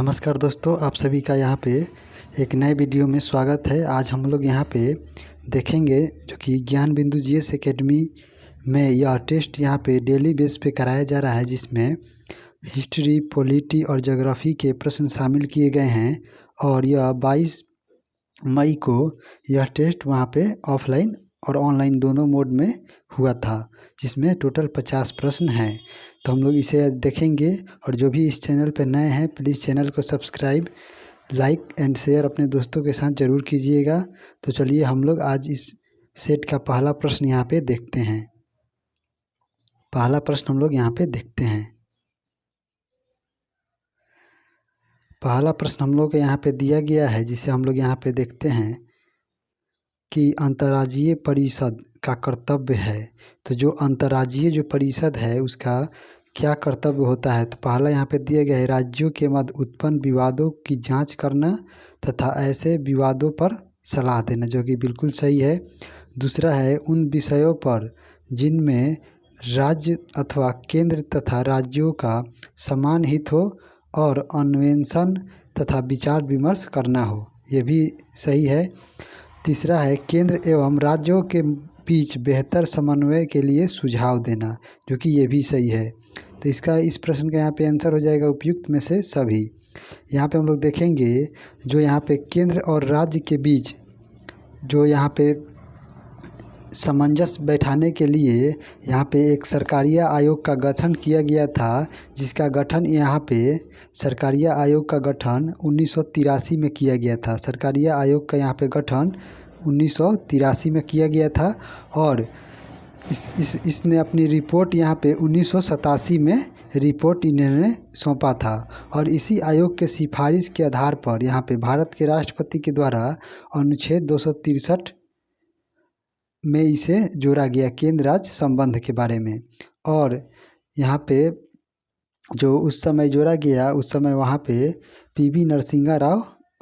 नमस्कार दोस्तों, आप सभी का यहाँ पे एक नए वीडियो में स्वागत है। आज हम लोग यहाँ पे देखेंगे जो कि ज्ञान बिंदु जीएस एकेडमी में यह टेस्ट यहाँ पे डेली बेस पे कराया जा रहा है, जिसमें हिस्ट्री, पॉलिटी और ज्योग्राफी के प्रश्न शामिल किए गए हैं। और यह 22 मई को यह टेस्ट वहाँ पे ऑफलाइन और ऑनलाइन दोनों मोड में हुआ था, जिसमें टोटल 50 प्रश्न हैं। तो हम लोग इसे देखेंगे। और जो भी इस चैनल पर नए हैं, प्लीज़ चैनल को सब्सक्राइब, लाइक एंड शेयर अपने दोस्तों के साथ ज़रूर कीजिएगा। तो चलिए हम लोग आज इस सेट का पहला प्रश्न यहाँ पे देखते हैं। पहला प्रश्न हम लोग यहाँ पे देखते हैं। पहला प्रश्न हम लोग के यहाँ पे दिया गया है, जिसे हम लोग यहाँ पे देखते हैं कि अंतर्राज्यीय परिषद का कर्तव्य है। तो जो अंतर्राज्यीय जो परिषद है उसका क्या कर्तव्य होता है। तो पहला यहाँ पे दिया गया है, राज्यों के मध्य उत्पन्न विवादों की जांच करना तथा ऐसे विवादों पर सलाह देना, जो कि बिल्कुल सही है। दूसरा है, उन विषयों पर जिनमें राज्य अथवा केंद्र तथा राज्यों का समान हित हो और अन्वेषण तथा विचार विमर्श करना हो, ये भी सही है। तीसरा है, केंद्र एवं राज्यों के बीच बेहतर समन्वय के लिए सुझाव देना, जो कि ये भी सही है। तो इसका इस प्रश्न का यहाँ पे आंसर हो जाएगा उपयुक्त में से सभी। यहाँ पे हम लोग देखेंगे जो यहाँ पे केंद्र और राज्य के बीच जो यहाँ पे सामंजस्य बैठाने के लिए यहाँ पे एक सरकारिया आयोग का गठन किया गया था, जिसका गठन यहाँ पे सरकारिया आयोग का गठन 1983 में किया गया था। सरकारिया आयोग का यहाँ पे गठन 1983 में किया गया था और इसने अपनी रिपोर्ट यहाँ पे 1987 में रिपोर्ट इन्होंने सौंपा था। और इसी आयोग के सिफारिश के आधार पर यहाँ पे भारत के राष्ट्रपति के द्वारा अनुच्छेद 263 में इसे जोड़ा गया, केंद्र राज्य संबंध के बारे में। और यहाँ पे जो उस समय जोड़ा गया, उस समय वहाँ पे पीवी नरसिंहा राव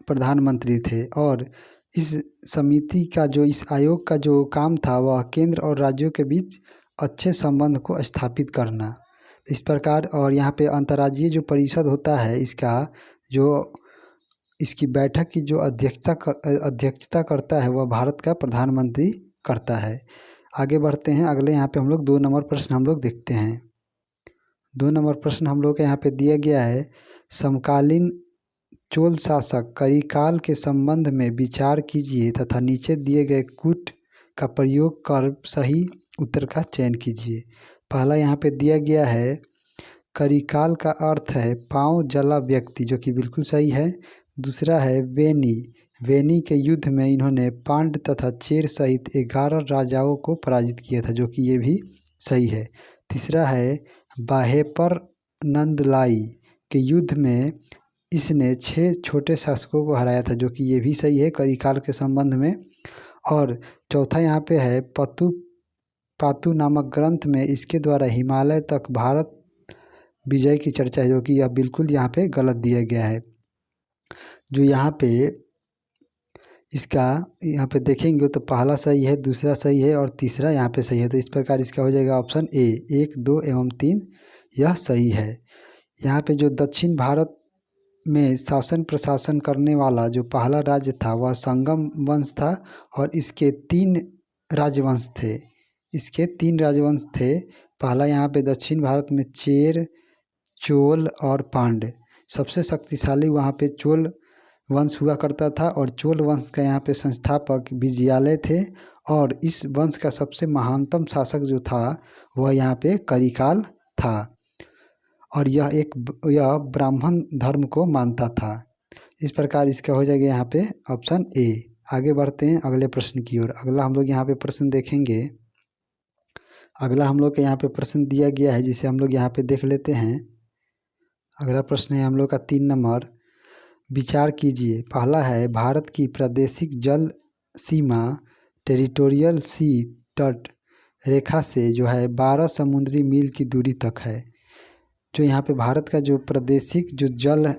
प्रधानमंत्री थे। और इस समिति का जो इस आयोग का जो काम था वह केंद्र और राज्यों के बीच अच्छे संबंध को स्थापित करना, इस प्रकार। और यहाँ पे अंतर्राज्यीय जो परिषद होता है, इसका जो इसकी बैठक की जो अध्यक्षता करता है वह भारत का प्रधानमंत्री करता है। आगे बढ़ते हैं। अगले यहाँ पे हम लोग 2 नंबर प्रश्न हम लोग देखते हैं। 2 नंबर प्रश्न हम लोग के यहाँ पे दिया गया है, समकालीन चोल शासक करिकाल के संबंध में विचार कीजिए तथा नीचे दिए गए कूट का प्रयोग कर सही उत्तर का चयन कीजिए। पहला यहाँ पे दिया गया है, करिकाल का अर्थ है पांव जला व्यक्ति, जो कि बिल्कुल सही है। दूसरा है, वेनी के युद्ध में इन्होंने पांड तथा चेर सहित 11 राजाओं को पराजित किया था, जो कि ये भी सही है। तीसरा है, बाहेपर नंदलाई के युद्ध में इसने 6 छोटे शासकों को हराया था, जो कि ये भी सही है करिकाल के संबंध में। और चौथा यहाँ पे है, पातु नामक ग्रंथ में इसके द्वारा हिमालय तक भारत विजय की चर्चा है, जो कि यह बिल्कुल यहाँ पे गलत दिया गया है। जो यहाँ पे इसका यहाँ पे देखेंगे तो पहला सही है, दूसरा सही है और तीसरा यहाँ पे सही है। तो इस प्रकार इसका हो जाएगा ऑप्शन ए, 1, 2 एवं 3 यह सही है। यहाँ पे जो दक्षिण भारत में शासन प्रशासन करने वाला जो पहला राज्य था वह संगम वंश था और इसके 3 राजवंश थे। इसके 3 राजवंश थे। पहला यहाँ पे दक्षिण भारत में चेर, चोल और पांड्य। सबसे शक्तिशाली वहाँ पे चोल वंश हुआ करता था और चोल वंश का यहाँ पे संस्थापक विजयालय थे। और इस वंश का सबसे महानतम शासक जो था वह यहाँ पे करिकाल था और यह ब्राह्मण धर्म को मानता था। इस प्रकार इसका हो जाएगा यहाँ पे ऑप्शन ए। आगे बढ़ते हैं अगले प्रश्न की ओर। अगला हम लोग यहाँ पे प्रश्न देखेंगे। अगला हम लोग के यहाँ पे प्रश्न दिया गया है, जिसे हम लोग यहाँ पे देख लेते हैं। अगला प्रश्न है हम लोग का 3 नंबर, विचार कीजिए। पहला है, भारत की प्रादेशिक जल सीमा टेरिटोरियल सी तट रेखा से जो है 12 समुद्री मील की दूरी तक है। जो यहाँ पे भारत का जो प्रादेशिक जो जल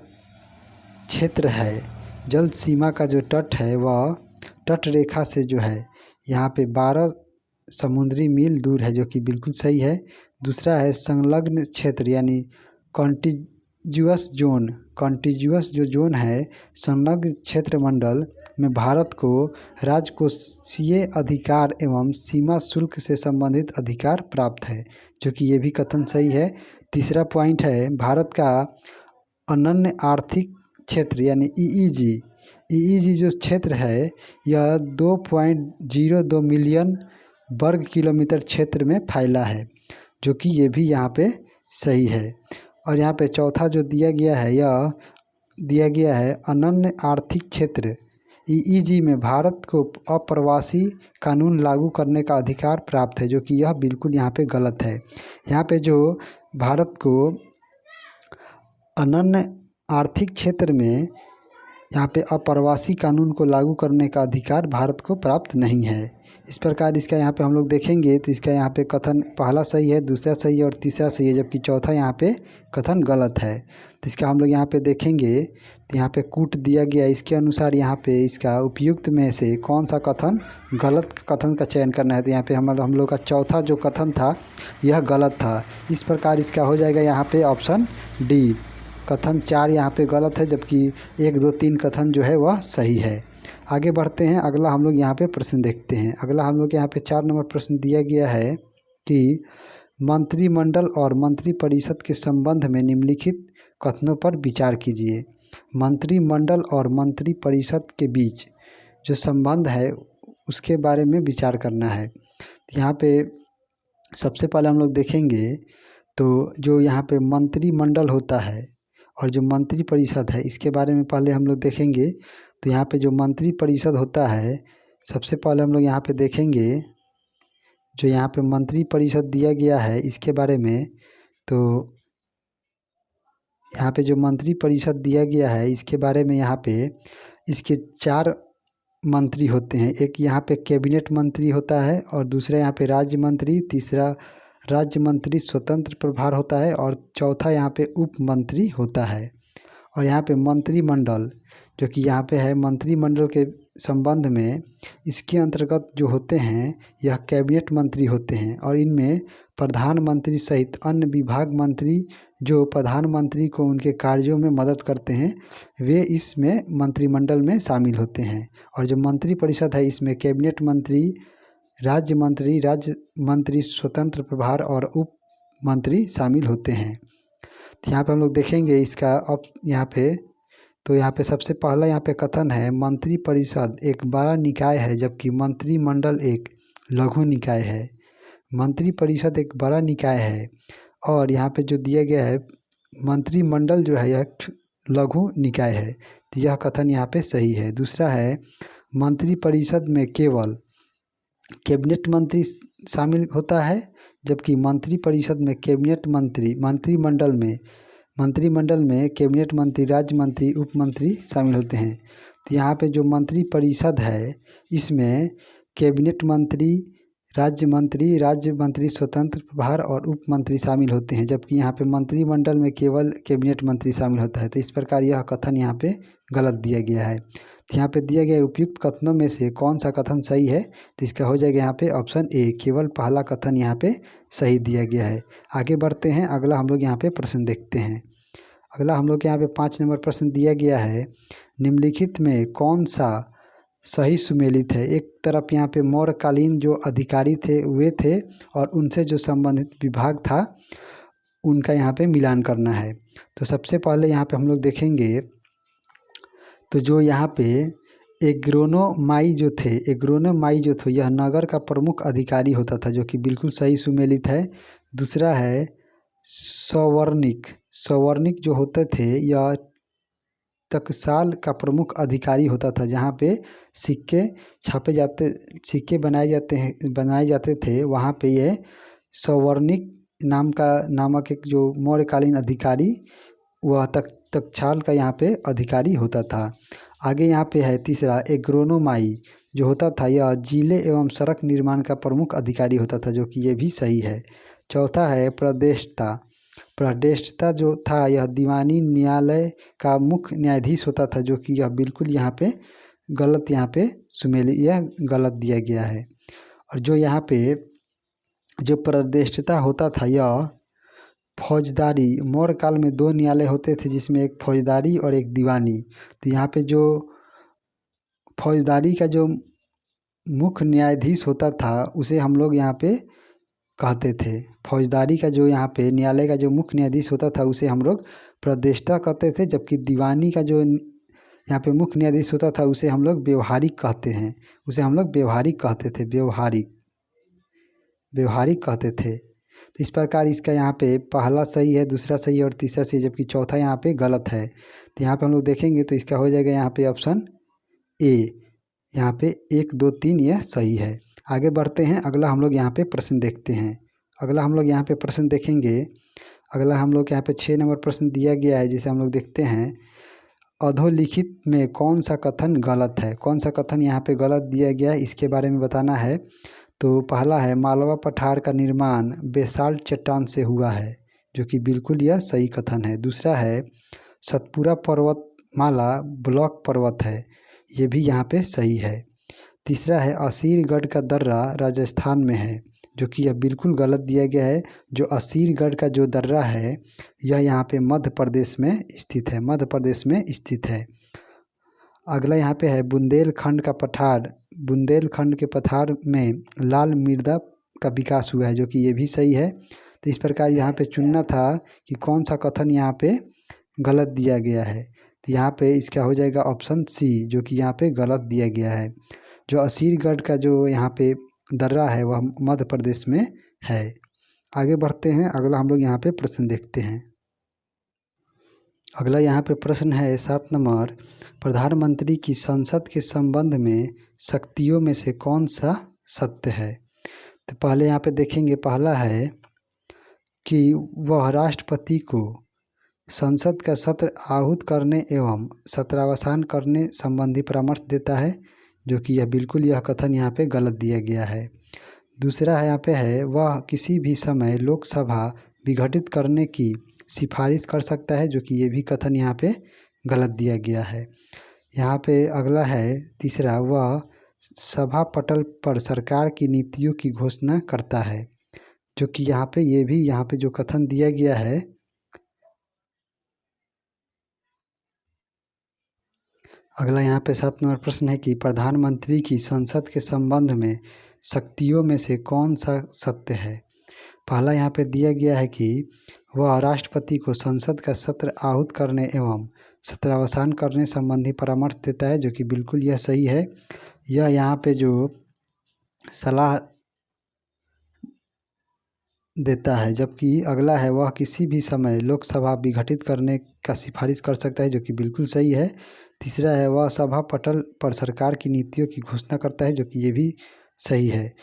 क्षेत्र है, जल सीमा का जो तट है, वह तट रेखा से जो है यहाँ पे 12 समुद्री मील दूर है, जो कि बिल्कुल सही है। दूसरा है, संलग्न क्षेत्र यानी कॉन्टिग्यूअस जो जोन है, संलग्न क्षेत्र मंडल में भारत को राजकोषीय अधिकार एवं सीमा शुल्क से संबंधित अधिकार प्राप्त है, जो कि ये भी कथन सही है। तीसरा पॉइंट है भारत का अनन्य आर्थिक क्षेत्र यानी ईईजी जो क्षेत्र है यह 2.02 मिलियन वर्ग किलोमीटर क्षेत्र में फैला है, जो कि ये भी यहाँ पे सही है। और यहाँ पे चौथा जो दिया गया है यह दिया गया है अनन्य आर्थिक क्षेत्र ईईजी में भारत को अप्रवासी कानून लागू करने का अधिकार प्राप्त है, जो कि यह बिल्कुल यहाँ पे गलत है। यहाँ पे जो भारत को अनन्य आर्थिक क्षेत्र में यहाँ पे अप्रवासी कानून को लागू करने का अधिकार भारत को प्राप्त नहीं है। इस प्रकार इसका यहाँ पे हम लोग देखेंगे तो इसका यहाँ पे कथन पहला सही है, दूसरा सही है और तीसरा सही है, जबकि चौथा यहाँ पे कथन गलत है। तो इसका हम लोग यहाँ पे देखेंगे तो यहाँ पे कूट दिया गया, इसके अनुसार यहाँ पे इसका उपयुक्त में से कौन सा कथन गलत कथन का चयन करना है। तो यहाँ पे हम लोग का चौथा जो कथन था यह गलत था। इस प्रकार इसका हो जाएगा यहाँ पे ऑप्शन डी। कथन 4 यहाँ पे गलत है, जबकि 1, 2, 3 कथन जो है वह सही है। आगे बढ़ते हैं, अगला हम लोग यहाँ पे प्रश्न देखते हैं। अगला हम लोग यहाँ पे 4 नंबर प्रश्न दिया गया है कि मंत्रिमंडल और मंत्रिपरिषद के संबंध में निम्नलिखित कथनों पर विचार कीजिए। मंत्रिमंडल और मंत्रिपरिषद के बीच जो संबंध है उसके बारे में विचार करना है। यहाँ पे सबसे पहले हम लोग देखेंगे तो जो यहाँ पे मंत्रिमंडल होता है और जो मंत्री परिषद है इसके बारे में पहले हम लोग देखेंगे। तो यहाँ पे जो मंत्री परिषद होता है सबसे पहले हम लोग यहाँ पे देखेंगे जो यहाँ पे मंत्री परिषद दिया गया है इसके बारे में। तो यहाँ पे जो मंत्री परिषद दिया गया है इसके बारे में यहाँ पे इसके 4 मंत्री होते हैं। एक यहाँ पे कैबिनेट मंत्री होता है और दूसरा यहाँ पे राज्य मंत्री, तीसरा राज्य मंत्री स्वतंत्र प्रभार होता है और चौथा यहाँ पे उप मंत्री होता है। और यहाँ पे मंत्रिमंडल जो कि यहाँ पे है मंत्रिमंडल के संबंध में इसके अंतर्गत जो होते हैं यह कैबिनेट मंत्री होते हैं और इनमें प्रधानमंत्री सहित अन्य विभाग मंत्री जो प्रधानमंत्री को उनके कार्यों में मदद करते हैं वे इसमें मंत्रिमंडल में शामिल होते हैं। और जो मंत्री परिषद है इसमें कैबिनेट मंत्री, राज्य मंत्री स्वतंत्र प्रभार और उप मंत्री शामिल होते हैं। तो यहाँ पे हम लोग देखेंगे इसका अब यहाँ पे सबसे पहला यहाँ पे कथन है मंत्री परिषद एक बड़ा निकाय है जबकि मंत्रिमंडल एक लघु निकाय है। मंत्री परिषद एक बड़ा निकाय है और यहाँ पे जो दिया गया है मंत्रिमंडल जो है यह लघु निकाय है, तो यह कथन यहाँ पे सही है। दूसरा है मंत्री परिषद में केवल कैबिनेट मंत्री शामिल होता है जबकि मंत्री परिषद में कैबिनेट मंत्री मंत्रिमंडल में कैबिनेट मंत्री, राज्य मंत्री, उप मंत्री शामिल होते हैं। तो यहाँ पे जो मंत्री परिषद है इसमें कैबिनेट मंत्री, राज्य मंत्री स्वतंत्र प्रभार और उप मंत्री शामिल होते हैं, जबकि यहाँ पे मंत्रिमंडल में केवल कैबिनेट मंत्री शामिल होता है। तो इस प्रकार यह कथन यहाँ पे गलत दिया गया है। तो यहाँ पे दिया गया उपयुक्त कथनों में से कौन सा कथन सही है, तो इसका हो जाएगा यहाँ पे ऑप्शन ए, केवल पहला कथन यहाँ पे सही दिया गया है। आगे बढ़ते हैं, अगला हम लोग यहाँ पे प्रश्न देखते हैं। अगला हम लोग यहाँ पे 5 नंबर प्रश्न दिया गया है निम्नलिखित में कौन सा सही सुमेलित है। एक तरफ यहाँ पे मौर्यकालीन जो अधिकारी थे वे थे और उनसे जो संबंधित विभाग था उनका यहाँ पे मिलान करना है। तो सबसे पहले यहाँ पे हम लोग देखेंगे तो जो यहाँ पे एग्रोनोमाई जो थे यह नगर का प्रमुख अधिकारी होता था, जो कि बिल्कुल सही सुमेलित है। दूसरा है सवर्णिक जो होते थे यह टकसाल का प्रमुख अधिकारी होता था, जहाँ पे सिक्के बनाए जाते थे वहाँ पे ये सवर्णिक नामक एक जो मौर्यकालीन अधिकारी वह टकसाल का यहाँ पे अधिकारी होता था। आगे यहाँ पे है तीसरा एग्रोनोमाई जो होता था यह जिले एवं सड़क निर्माण का प्रमुख अधिकारी होता था, जो कि ये भी सही है। चौथा है प्रदेष्टा जो था यह दीवानी न्यायालय का मुख्य न्यायाधीश होता था, जो कि यह बिल्कुल यहाँ पे गलत यह गलत दिया गया है। और जो यहाँ पे जो प्रदेष्टा होता था यह फौजदारी, मौर्य काल में दो न्यायालय होते थे जिसमें एक फौजदारी और एक दीवानी। तो यहाँ पे जो फौजदारी का जो मुख्य न्यायाधीश होता था उसे हम लोग यहाँ पे कहते थे। फौजदारी का जो यहाँ पे न्यायालय का जो मुख्य न्यायाधीश होता था उसे हम लोग प्रदेष्टा कहते थे, जबकि दीवानी का जो यहाँ पे मुख्य न्यायाधीश होता था उसे हम लोग व्यवहारिक कहते हैं। उसे हम लोग व्यवहारिक कहते थे, व्यवहारिक व्यवहारिक कहते थे। तो इस प्रकार इसका यहाँ पे पहला सही है, दूसरा सही है और तीसरा सही, जबकि चौथा यहाँ पे गलत है। तो यहाँ पे हम लोग देखेंगे तो इसका हो जाएगा यहाँ पे ऑप्शन ए। यहाँ पे 1 2 3 यह सही है। आगे बढ़ते हैं, अगला हम लोग यहाँ पे प्रश्न देखते हैं। अगला हम लोग यहाँ पे प्रश्न देखेंगे। अगला हम लोग यहाँ पे 6 नंबर प्रश्न दिया गया है, जिसे हम लोग देखते हैं। अधोलिखित में कौन सा कथन गलत है? कौन सा कथन यहाँ पे गलत दिया गया है इसके बारे में बताना है। तो पहला है मालवा पठार का निर्माण बेसाल्ट चट्टान से हुआ है, जो कि बिल्कुल यह सही कथन है। दूसरा है सतपुरा पर्वतमाला ब्लॉक पर्वत है, ये भी यहाँ पे सही है। तीसरा है असीरगढ़ का दर्रा राजस्थान में है, जो कि यह बिल्कुल गलत दिया गया है। जो असीरगढ़ का जो दर्रा है यह यहाँ पे मध्य प्रदेश में स्थित है, मध्य प्रदेश में स्थित है। अगला यहाँ पे है बुंदेलखंड का पठार, बुंदेलखंड के पठार में लाल मृदा का विकास हुआ है, जो कि ये भी सही है। तो इस प्रकार यहाँ पे चुनना था कि कौन सा कथन यहाँ पे गलत दिया गया है। तो यहाँ पे इसका हो जाएगा ऑप्शन सी, जो कि यहाँ पे गलत दिया गया है। जो असीरगढ़ का जो यहाँ पे दर्रा है वह मध्य प्रदेश में है। आगे बढ़ते हैं, अगला हम लोग यहाँ पे प्रश्न देखते हैं। अगला यहाँ पे प्रश्न है 7 नंबर, प्रधानमंत्री की संसद के संबंध में शक्तियों में से कौन सा सत्य है? तो पहले यहाँ पे देखेंगे, पहला है कि वह राष्ट्रपति को संसद का सत्र आहूत करने एवं सत्रावसान करने संबंधी परामर्श देता है, जो कि यह बिल्कुल यह कथन यहाँ पे गलत दिया गया है। दूसरा है यहाँ पे है वह किसी भी समय लोकसभा विघटित करने की सिफारिश कर सकता है, जो कि ये भी कथन यहाँ पे गलत दिया गया है। यहाँ पे अगला है तीसरा, वह सभा पटल पर सरकार की नीतियों की घोषणा करता है, जो कि यहाँ पे ये भी यहाँ पे जो कथन दिया गया है। अगला यहाँ पे 7 नंबर प्रश्न है कि प्रधानमंत्री की संसद के संबंध में शक्तियों में से कौन सा सत्य है? पहला यहाँ पे दिया गया है कि वह राष्ट्रपति को संसद का सत्र आहूत करने एवं सत्रावसान करने संबंधी परामर्श देता है, जो कि बिल्कुल यह सही है। यह यहाँ पे जो सलाह देता है, जबकि अगला है वह किसी भी समय लोकसभा विघटित करने का सिफारिश कर सकता है, जो कि बिल्कुल सही है। तीसरा है वह सभा पटल पर सरकार की नीतियों की घोषणा करता है, जो कि ये भी सही है।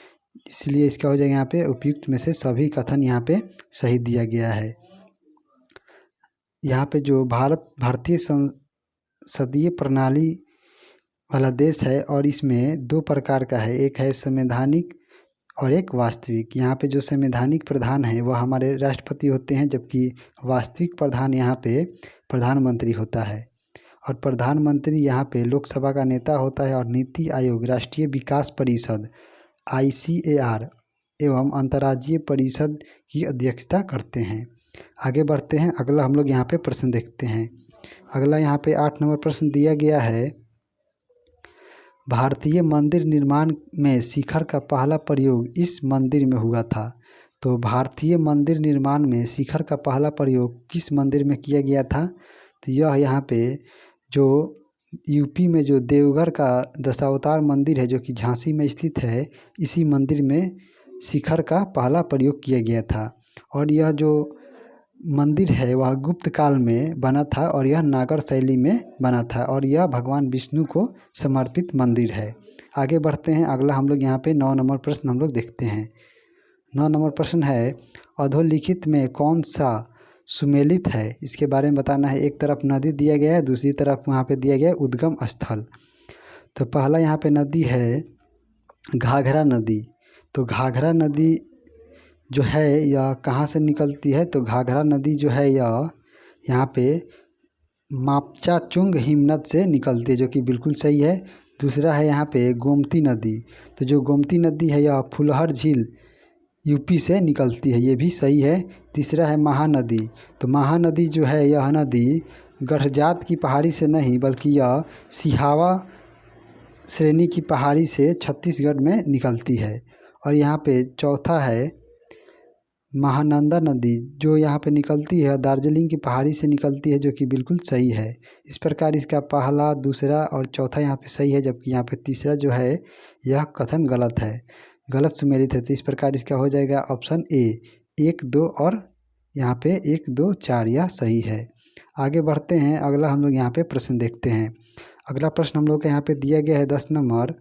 इसलिए इसका हो जाएगा यहाँ पे उपयुक्त में से सभी कथन यहाँ पे सही दिया गया है। यहाँ पे जो भारतीय संसदीय प्रणाली वाला देश है और इसमें 2 प्रकार का है, एक है संवैधानिक और एक वास्तविक। यहाँ पे जो संवैधानिक प्रधान है वह हमारे राष्ट्रपति होते हैं, जबकि वास्तविक प्रधान यहाँ पे प्रधानमंत्री होता है। और प्रधानमंत्री यहाँ पे लोकसभा का नेता होता है और नीति आयोग, राष्ट्रीय विकास परिषद ICAR एवं अंतर्राज्यीय परिषद की अध्यक्षता करते हैं। आगे बढ़ते हैं, अगला हम लोग यहाँ पे प्रश्न देखते हैं। अगला यहाँ पे 8 नंबर प्रश्न दिया गया है, भारतीय मंदिर निर्माण में शिखर का पहला प्रयोग इस मंदिर में हुआ था। तो भारतीय मंदिर निर्माण में शिखर का पहला प्रयोग किस मंदिर में किया गया था? तो यह यहाँ पे जो यूपी में जो देवघर का दशावतार मंदिर है, जो कि झांसी में स्थित है, इसी मंदिर में शिखर का पहला प्रयोग किया गया था। और यह जो मंदिर है वह गुप्त काल में बना था और यह नागर शैली में बना था और यह भगवान विष्णु को समर्पित मंदिर है। आगे बढ़ते हैं, अगला हम लोग यहाँ पे 9 नंबर प्रश्न हम लोग देखते हैं। 9 नंबर प्रश्न है अधोलिखित में कौन सा सुमेलित है? इसके बारे में बताना है। एक तरफ नदी दिया गया है, दूसरी तरफ वहाँ पे दिया गया है उद्गम स्थल। तो पहला यहाँ पे नदी है घाघरा नदी। तो घाघरा नदी जो है यह कहाँ से निकलती है? तो घाघरा नदी जो है यह यहाँ पे मापचाचुंग हिमनद से निकलती है, जो कि बिल्कुल सही है। दूसरा है यहाँ पे गोमती नदी। तो जो गोमती नदी है यह फुलहर झील यूपी से निकलती है, ये भी सही है। तीसरा है महानदी। तो महानदी जो है यह नदी गढ़जात की पहाड़ी से नहीं बल्कि यह सिहावा श्रेणी की पहाड़ी से छत्तीसगढ़ में निकलती है। और यहाँ पे चौथा है महानंदा नदी, जो यहाँ पे निकलती है दार्जिलिंग की पहाड़ी से निकलती है, जो कि बिल्कुल सही है। इस प्रकार इसका पहला, दूसरा और चौथा यहाँ पे सही है, जबकि यहाँ पे तीसरा जो है यह कथन गलत है, गलत सुमेलित है। तो इस प्रकार इसका हो जाएगा ऑप्शन ए 1, 2 और यहाँ पे 1, 2, 4 यह सही है। आगे बढ़ते हैं, अगला हम लोग यहाँ पे प्रश्न देखते हैं। अगला प्रश्न हम लोग को यहाँ पे दिया गया है 10 नंबर।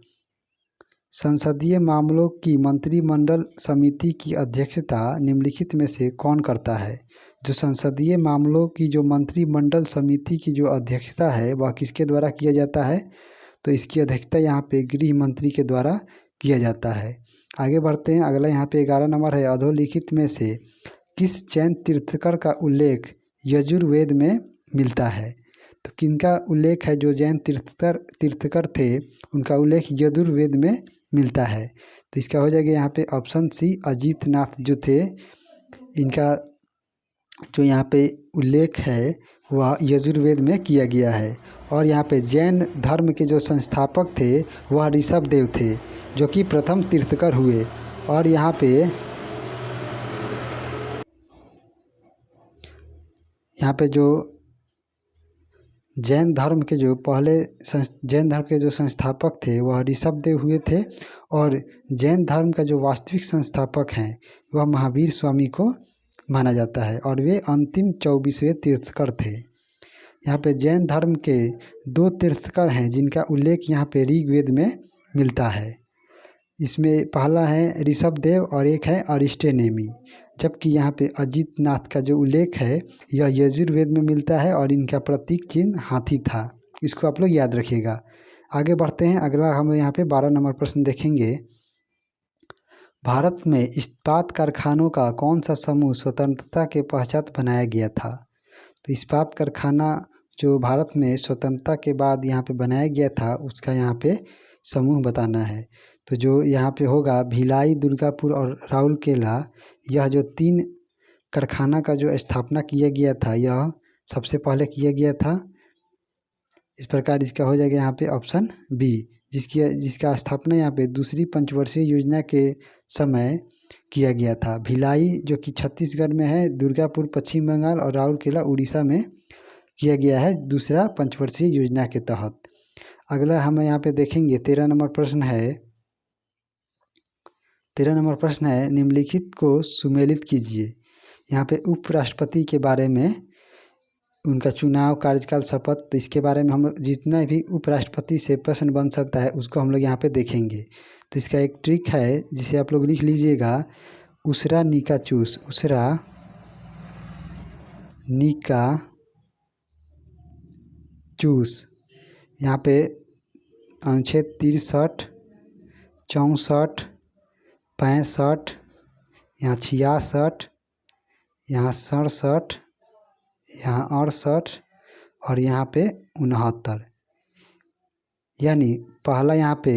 संसदीय मामलों की मंत्रिमंडल समिति की अध्यक्षता निम्नलिखित में से कौन करता है? जो संसदीय मामलों की जो मंत्रिमंडल समिति की जो अध्यक्षता है वह किसके द्वारा किया जाता है? तो इसकी अध्यक्षता यहाँ पे गृह मंत्री के द्वारा किया जाता है। आगे बढ़ते हैं, अगला यहाँ पे 11 नंबर है। अधोलिखित में से किस जैन तीर्थकर का उल्लेख यजुर्वेद में मिलता है? तो किनका उल्लेख है? जो जैन तीर्थकर थे उनका उल्लेख यजुर्वेद में मिलता है। तो इसका हो जाएगा यहाँ पे ऑप्शन सी अजीत नाथ जो थे, इनका जो यहाँ पे उल्लेख है वह यजुर्वेद में किया गया है। और यहाँ पे जैन धर्म के जो संस्थापक थे वह ऋषभदेव थे, जो कि प्रथम तीर्थकर हुए। और यहाँ पे जो जैन धर्म के जो संस्थापक थे वह ऋषभदेव हुए थे। और जैन धर्म का जो वास्तविक संस्थापक हैं वह महावीर स्वामी को माना जाता है, और वे अंतिम 24वें तीर्थकर थे। यहाँ पे जैन धर्म के 2 तीर्थकर हैं जिनका उल्लेख यहाँ पे ऋग्वेद में मिलता है। इसमें पहला है ऋषभदेव और एक है अरिस्टेनेमी। जबकि यहाँ पे अजीतनाथ का जो उल्लेख है यह यजुर्वेद में मिलता है और इनका प्रतीक चिन्ह हाथी था। इसको आप लोग याद रखिएगा। आगे बढ़ते हैं, अगला हम यहाँ पे 12 नंबर प्रश्न देखेंगे। भारत में इस्पात कारखानों का कौन सा समूह स्वतंत्रता के पश्चात बनाया गया था? तो इस्पात कारखाना जो भारत में स्वतंत्रता के बाद यहाँ पे बनाया गया था उसका यहाँ पे समूह बताना है। तो जो यहाँ पे होगा भिलाई, दुर्गापुर और राउरकेला, यह जो 3 कारखाना का जो स्थापना किया गया था यह सबसे पहले किया गया था। इस प्रकार इसका हो जाएगा यहाँ पे ऑप्शन बी, जिसका स्थापना यहाँ पे दूसरी पंचवर्षीय योजना के समय किया गया था। भिलाई जो कि छत्तीसगढ़ में है, दुर्गापुर पश्चिम बंगाल और राउरकेला उड़ीसा में किया गया है दूसरा पंचवर्षीय योजना के तहत। अगला हम यहाँ पे देखेंगे 13 नंबर प्रश्न है। 13 नंबर प्रश्न है, निम्नलिखित को सुमेलित कीजिए। यहाँ पे उपराष्ट्रपति के बारे में, उनका चुनाव, कार्यकाल, शपथ, तो इसके बारे में हम जितना भी उपराष्ट्रपति से प्रश्न बन सकता है उसको हम लोग यहाँ पे देखेंगे। तो इसका एक ट्रिक है जिसे आप लोग लिख लीजिएगा, उसरा निका चूस। उसरा निका चूस। यहाँ पे अनुच्छेद 63, 64, 65, यहाँ 66, यहाँ 67, यहाँ 68 और यहाँ पे 69। यानी पहला यहाँ पे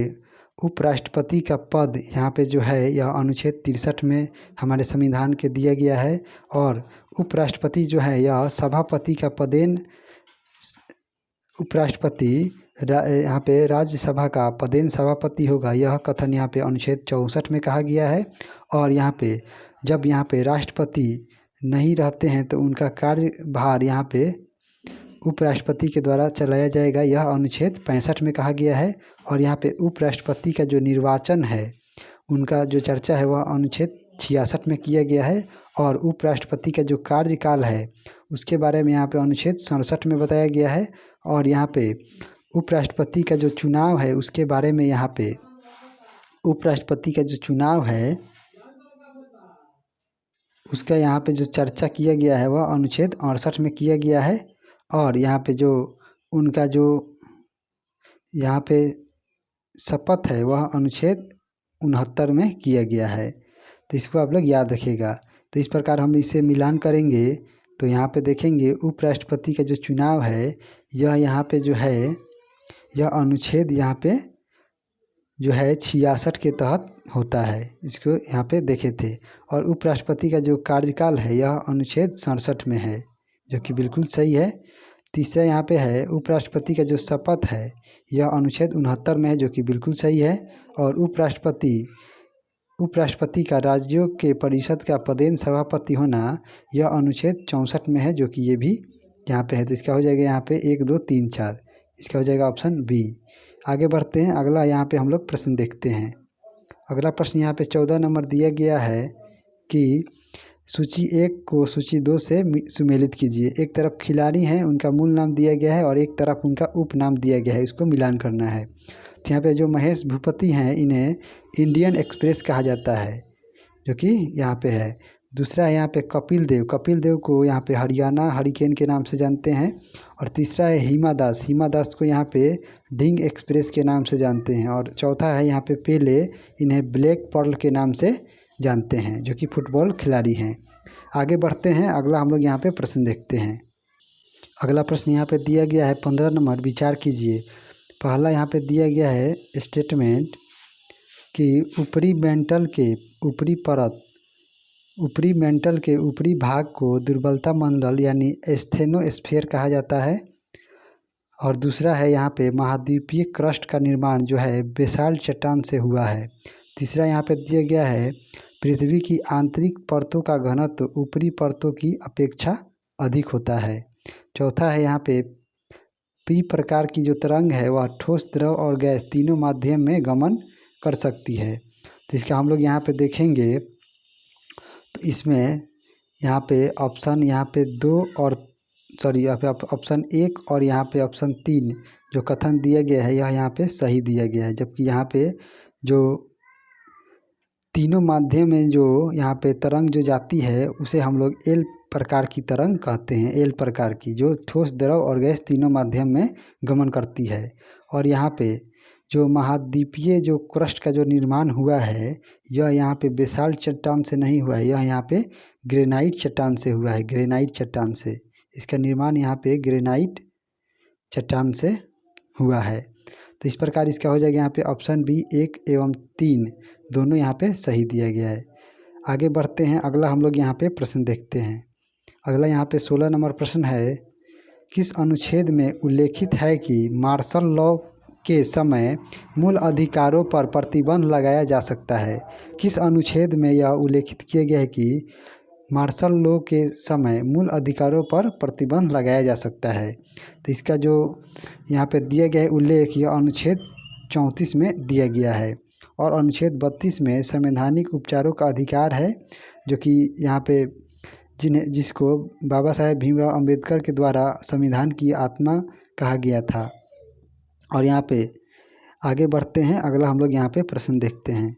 उपराष्ट्रपति का पद यहाँ पे जो है यह अनुच्छेद 63 में हमारे संविधान के दिया गया है। और उपराष्ट्रपति जो है यह सभापति का पदेन, उपराष्ट्रपति यहाँ पे राज्यसभा का पदेन सभापति होगा, यह कथन यहाँ पे अनुच्छेद 64 में कहा गया है। और यहाँ पे जब यहाँ पे राष्ट्रपति नहीं रहते हैं तो उनका कार्यभार यहाँ पे उपराष्ट्रपति के द्वारा चलाया जाएगा, यह अनुच्छेद 65 में कहा गया है। और यहाँ पे उपराष्ट्रपति का जो निर्वाचन है उनका जो चर्चा है वह अनुच्छेद 66 में किया गया है। और उपराष्ट्रपति का जो कार्यकाल है उसके बारे में यहाँ पे अनुच्छेद 67 में बताया गया है। और यहाँ पे उपराष्ट्रपति का जो चुनाव है उसके बारे में यहाँ पे उपराष्ट्रपति का जो चुनाव है उसका यहाँ पे जो चर्चा किया गया है वह अनुच्छेद 68 में किया गया है। और यहाँ पे जो उनका जो यहाँ पे शपथ है वह अनुच्छेद 69 में किया गया है। तो इसको आप लोग याद रखिएगा। तो इस प्रकार हम इसे मिलान करेंगे तो यहाँ पे देखेंगे उपराष्ट्रपति का जो चुनाव है यह यहाँ पे जो है यह अनुच्छेद यहाँ पे जो है 66 के तहत होता है, इसको यहाँ पे देखे थे। और उपराष्ट्रपति का जो कार्यकाल है यह अनुच्छेद 67 में है, जो कि बिल्कुल सही है। तीसरा यहाँ पे है उपराष्ट्रपति का जो शपथ है यह अनुच्छेद 69 में है, जो कि बिल्कुल सही है। और उपराष्ट्रपति का राज्यों के परिषद का पदेन सभापति होना यह अनुच्छेद 64 में है, जो कि ये भी यहाँ पे है। तो इसका हो जाएगा यहाँ पे 1 2 3 4, इसका हो जाएगा ऑप्शन बी। आगे बढ़ते हैं, अगला यहाँ पे हम लोग प्रश्न देखते हैं। अगला प्रश्न यहाँ पे 14 नंबर दिया गया है कि सूची 1 को सूची 2 से सुमेलित कीजिए। एक तरफ खिलाड़ी हैं, उनका मूल नाम दिया गया है और एक तरफ उनका उपनाम दिया गया है, इसको मिलान करना है। तो यहाँ पे जो महेश भूपति हैं इन्हें इंडियन एक्सप्रेस कहा जाता है, जो कि यहाँ पे है। दूसरा है यहाँ पे कपिल देव को यहाँ पे हरियाणा हरिकेन के नाम से जानते हैं। और तीसरा है हिमा दास को यहाँ पे ढिंग एक्सप्रेस के नाम से जानते हैं। और चौथा है यहाँ पे पेले, इन्हें ब्लैक पर्ल के नाम से जानते हैं, जो कि फुटबॉल खिलाड़ी हैं। आगे बढ़ते हैं, अगला हम लोग यहाँ पे प्रश्न देखते हैं। अगला प्रश्न यहाँ पे दिया गया है 15 नंबर, विचार कीजिए। पहला यहाँ पे दिया गया है स्टेटमेंट कि ऊपरी मेंटल के ऊपरी भाग को दुर्बलता मंडल यानी एस्थेनोस्फीयर कहा जाता है। और दूसरा है यहाँ पे महाद्वीपीय क्रस्ट का निर्माण जो है बेसाल्ट चट्टान से हुआ है। तीसरा यहाँ पे दिया गया है पृथ्वी की आंतरिक परतों का घनत्व ऊपरी परतों की अपेक्षा अधिक होता है। चौथा है यहाँ पे पी प्रकार की जो तरंग है वह ठोस, द्रव और गैस तीनों माध्यम में गमन कर सकती है। तो इसका हम लोग यहाँ पे देखेंगे, तो इसमें यहाँ पे ऑप्शन यहाँ पे 2 और यहाँ पे ऑप्शन 1 और यहाँ पे ऑप्शन 3 जो कथन दिया गया है यह यहाँ पे सही दिया गया है। जबकि यहाँ पे जो तीनों माध्यम में जो यहाँ पे तरंग जो जाती है उसे हम लोग एल प्रकार की तरंग कहते हैं, एल प्रकार की, जो ठोस, द्रव और गैस तीनों माध्यम में गमन करती है। और यहाँ पे जो महाद्वीपीय जो क्रस्ट का जो निर्माण हुआ है यह यहाँ पे बेसाल्ट चट्टान से नहीं हुआ है, यह यहाँ पे ग्रेनाइट चट्टान से हुआ है, ग्रेनाइट चट्टान से। इसका निर्माण यहाँ पे ग्रेनाइट चट्टान से हुआ है। तो इस प्रकार इसका हो जाएगा यहाँ पे ऑप्शन बी 1 एवं 3 दोनों यहाँ पे सही दिया गया है। आगे बढ़ते हैं, अगला हम लोग यहाँ पे प्रश्न देखते हैं। अगला यहाँ पे 16 नंबर प्रश्न है, किस अनुच्छेद में उल्लेखित है कि मार्शल लॉ के समय मूल अधिकारों पर प्रतिबंध लगाया जा सकता है। किस अनुच्छेद में यह उल्लेखित किया गया है कि मार्शल लॉ के समय मूल अधिकारों पर प्रतिबंध लगाया जा सकता है। तो इसका जो यहाँ पे दिया गया है उल्लेख यह अनुच्छेद 34 में दिया गया है। और अनुच्छेद 32 में संवैधानिक उपचारों का अधिकार है, जो कि यहाँ पे जिसको बाबा साहेब भीमराव अंबेडकर के द्वारा संविधान की आत्मा कहा गया था। और यहाँ पे आगे बढ़ते हैं, अगला हम लोग यहाँ पे प्रश्न देखते हैं।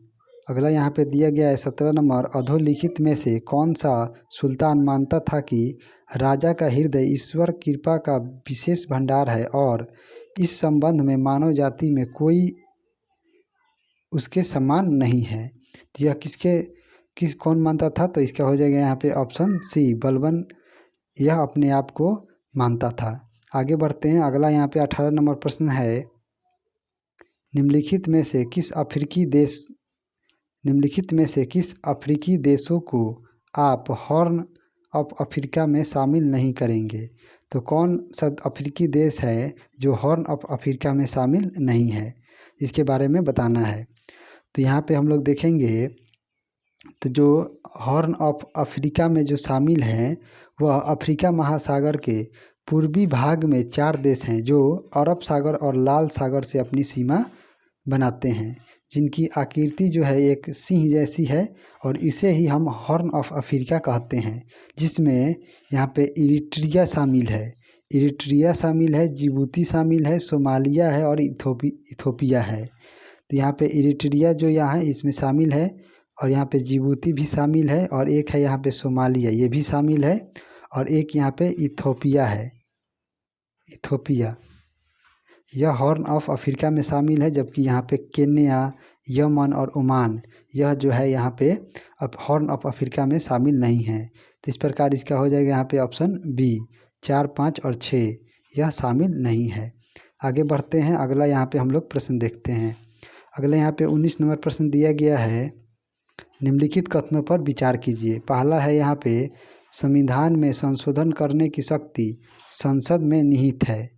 अगला यहाँ पे दिया गया है 17 नंबर, अधोलिखित में से कौन सा सुल्तान मानता था कि राजा का हृदय ईश्वर कृपा का विशेष भंडार है और इस संबंध में मानव जाति में कोई उसके समान नहीं है। तो यह कौन मानता था? तो इसका हो जाएगा यहाँ पे ऑप्शन सी, बलबन यह अपने आप को मानता था। आगे बढ़ते हैं, अगला यहाँ पे 18 नंबर प्रश्न है, निम्नलिखित में से किस अफ्रीकी देशों को आप हॉर्न ऑफ अफ्रीका में शामिल नहीं करेंगे? तो कौन सा अफ्रीकी देश है जो हॉर्न ऑफ अफ्रीका में शामिल नहीं है, इसके बारे में बताना है। तो यहाँ पे हम लोग देखेंगे, तो जो हॉर्न ऑफ अफ्रीका में जो शामिल हैं वह अफ्रीका महासागर के पूर्वी भाग में 4 देश हैं जो अरब सागर और लाल सागर से अपनी सीमा बनाते हैं, जिनकी आकृति जो है एक सिंह जैसी है और इसे ही हम हॉर्न ऑफ अफ्रीका कहते हैं। जिसमें यहाँ पे इरिट्रिया शामिल है, जिबूती शामिल है, सोमालिया है और इथोपिया है। तो यहाँ पे इरिट्रिया जो यहाँ है इसमें शामिल है और यहाँ पे जिबूती भी शामिल है और एक है यहाँ पे सोमालिया, ये भी शामिल है और एक यहाँ पे इथोपिया है। इथोपिया यह हॉर्न ऑफ अफ्रीका में शामिल है, जबकि यहाँ पे केन्या, यमन और ओमान यह जो है यहाँ पे अब हॉर्न ऑफ अफ्रीका में शामिल नहीं है। तो इस प्रकार इसका हो जाएगा यहाँ पे ऑप्शन बी, 4, 5 और 6 यह शामिल नहीं है। आगे बढ़ते हैं, अगला यहाँ पे हम लोग प्रश्न देखते हैं। अगले यहाँ पे 19 नंबर प्रश्न दिया गया है, निम्नलिखित कथनों पर विचार कीजिए। पहला है यहाँ पे, संविधान में संशोधन करने की शक्ति संसद में निहित है।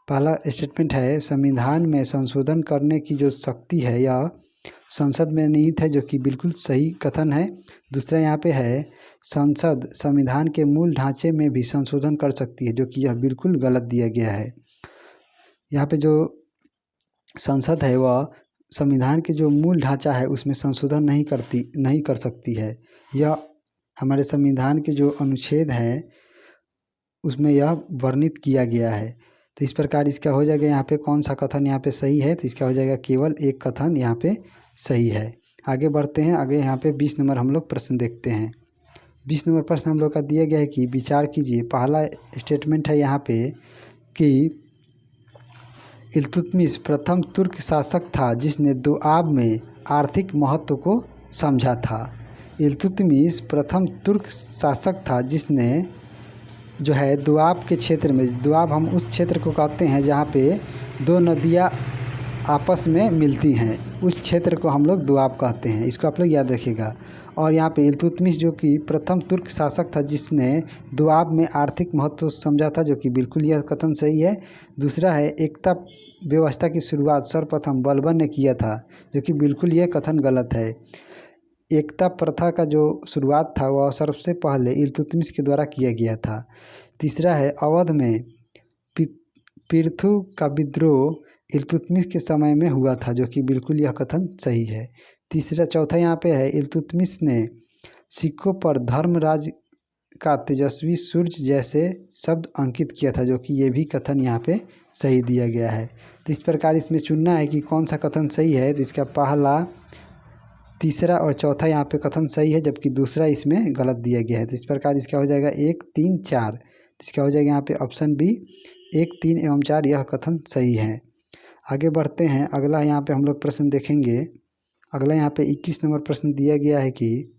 पहला स्टेटमेंट है, संविधान में संशोधन करने की जो शक्ति है यह संसद में निहित है, जो कि बिल्कुल सही कथन है। दूसरा यहाँ पे है, संसद संविधान के मूल ढांचे में भी संशोधन कर सकती है, जो कि यह बिल्कुल गलत दिया गया है। यहाँ पे जो संसद है वह संविधान के जो मूल ढांचा है उसमें संशोधन नहीं कर सकती है। यह हमारे संविधान के जो अनुच्छेद हैं उसमें यह वर्णित किया गया है। तो इस प्रकार इसका हो जाएगा यहाँ पे कौन सा कथन यहाँ पे सही है, तो इसका हो जाएगा केवल एक कथन यहाँ पे सही है। आगे बढ़ते हैं, आगे यहाँ पे 20 नंबर हम लोग प्रश्न देखते हैं। 20 नंबर प्रश्न हम लोग का दिया गया है कि विचार कीजिए। पहला स्टेटमेंट है यहाँ पे कि इल्तुतमिश प्रथम तुर्क शासक था जिसने दोआब में आर्थिक महत्व को समझा था। इल्तुतमिश प्रथम तुर्क शासक था जिसने जो है दोआब के क्षेत्र में, दोआब हम उस क्षेत्र को कहते हैं जहाँ पे दो नदियाँ आपस में मिलती हैं, उस क्षेत्र को हम लोग दोआब कहते हैं। इसको आप लोग याद रखिएगा। और यहाँ पे इल्तुतमिश जो कि प्रथम तुर्क शासक था जिसने दोआब में आर्थिक महत्व समझा था, जो कि बिल्कुल यह कथन सही है। दूसरा है, एकता व्यवस्था की शुरुआत सर्वप्रथम बलबन ने किया था, जो कि बिल्कुल यह कथन गलत है। एकता प्रथा का जो शुरुआत था वह सबसे पहले इल्तुतमिश के द्वारा किया गया था। तीसरा है, अवध में पृथु का विद्रोह इल्तुतमिश के समय में हुआ था, जो कि बिल्कुल यह कथन सही है। चौथा यहाँ पे है, इल्तुतमिश ने सिक्कों पर धर्मराज का तेजस्वी सूर्य जैसे शब्द अंकित किया था, जो कि ये भी कथन यहाँ पे सही दिया गया है। तो इस प्रकार इसमें चुनना है कि कौन सा कथन सही है। तो इसका पहला, तीसरा और चौथा यहाँ पे कथन सही है, जबकि दूसरा इसमें गलत दिया गया है। तो इस प्रकार इसका हो जाएगा 1, 3, 4। इसका हो जाएगा यहाँ पे ऑप्शन बी, 1, 3 एवं 4 यह कथन सही है। आगे बढ़ते हैं, अगला यहाँ पे हम लोग प्रश्न देखेंगे। अगला यहाँ पे 21 नंबर प्रश्न दिया गया है कि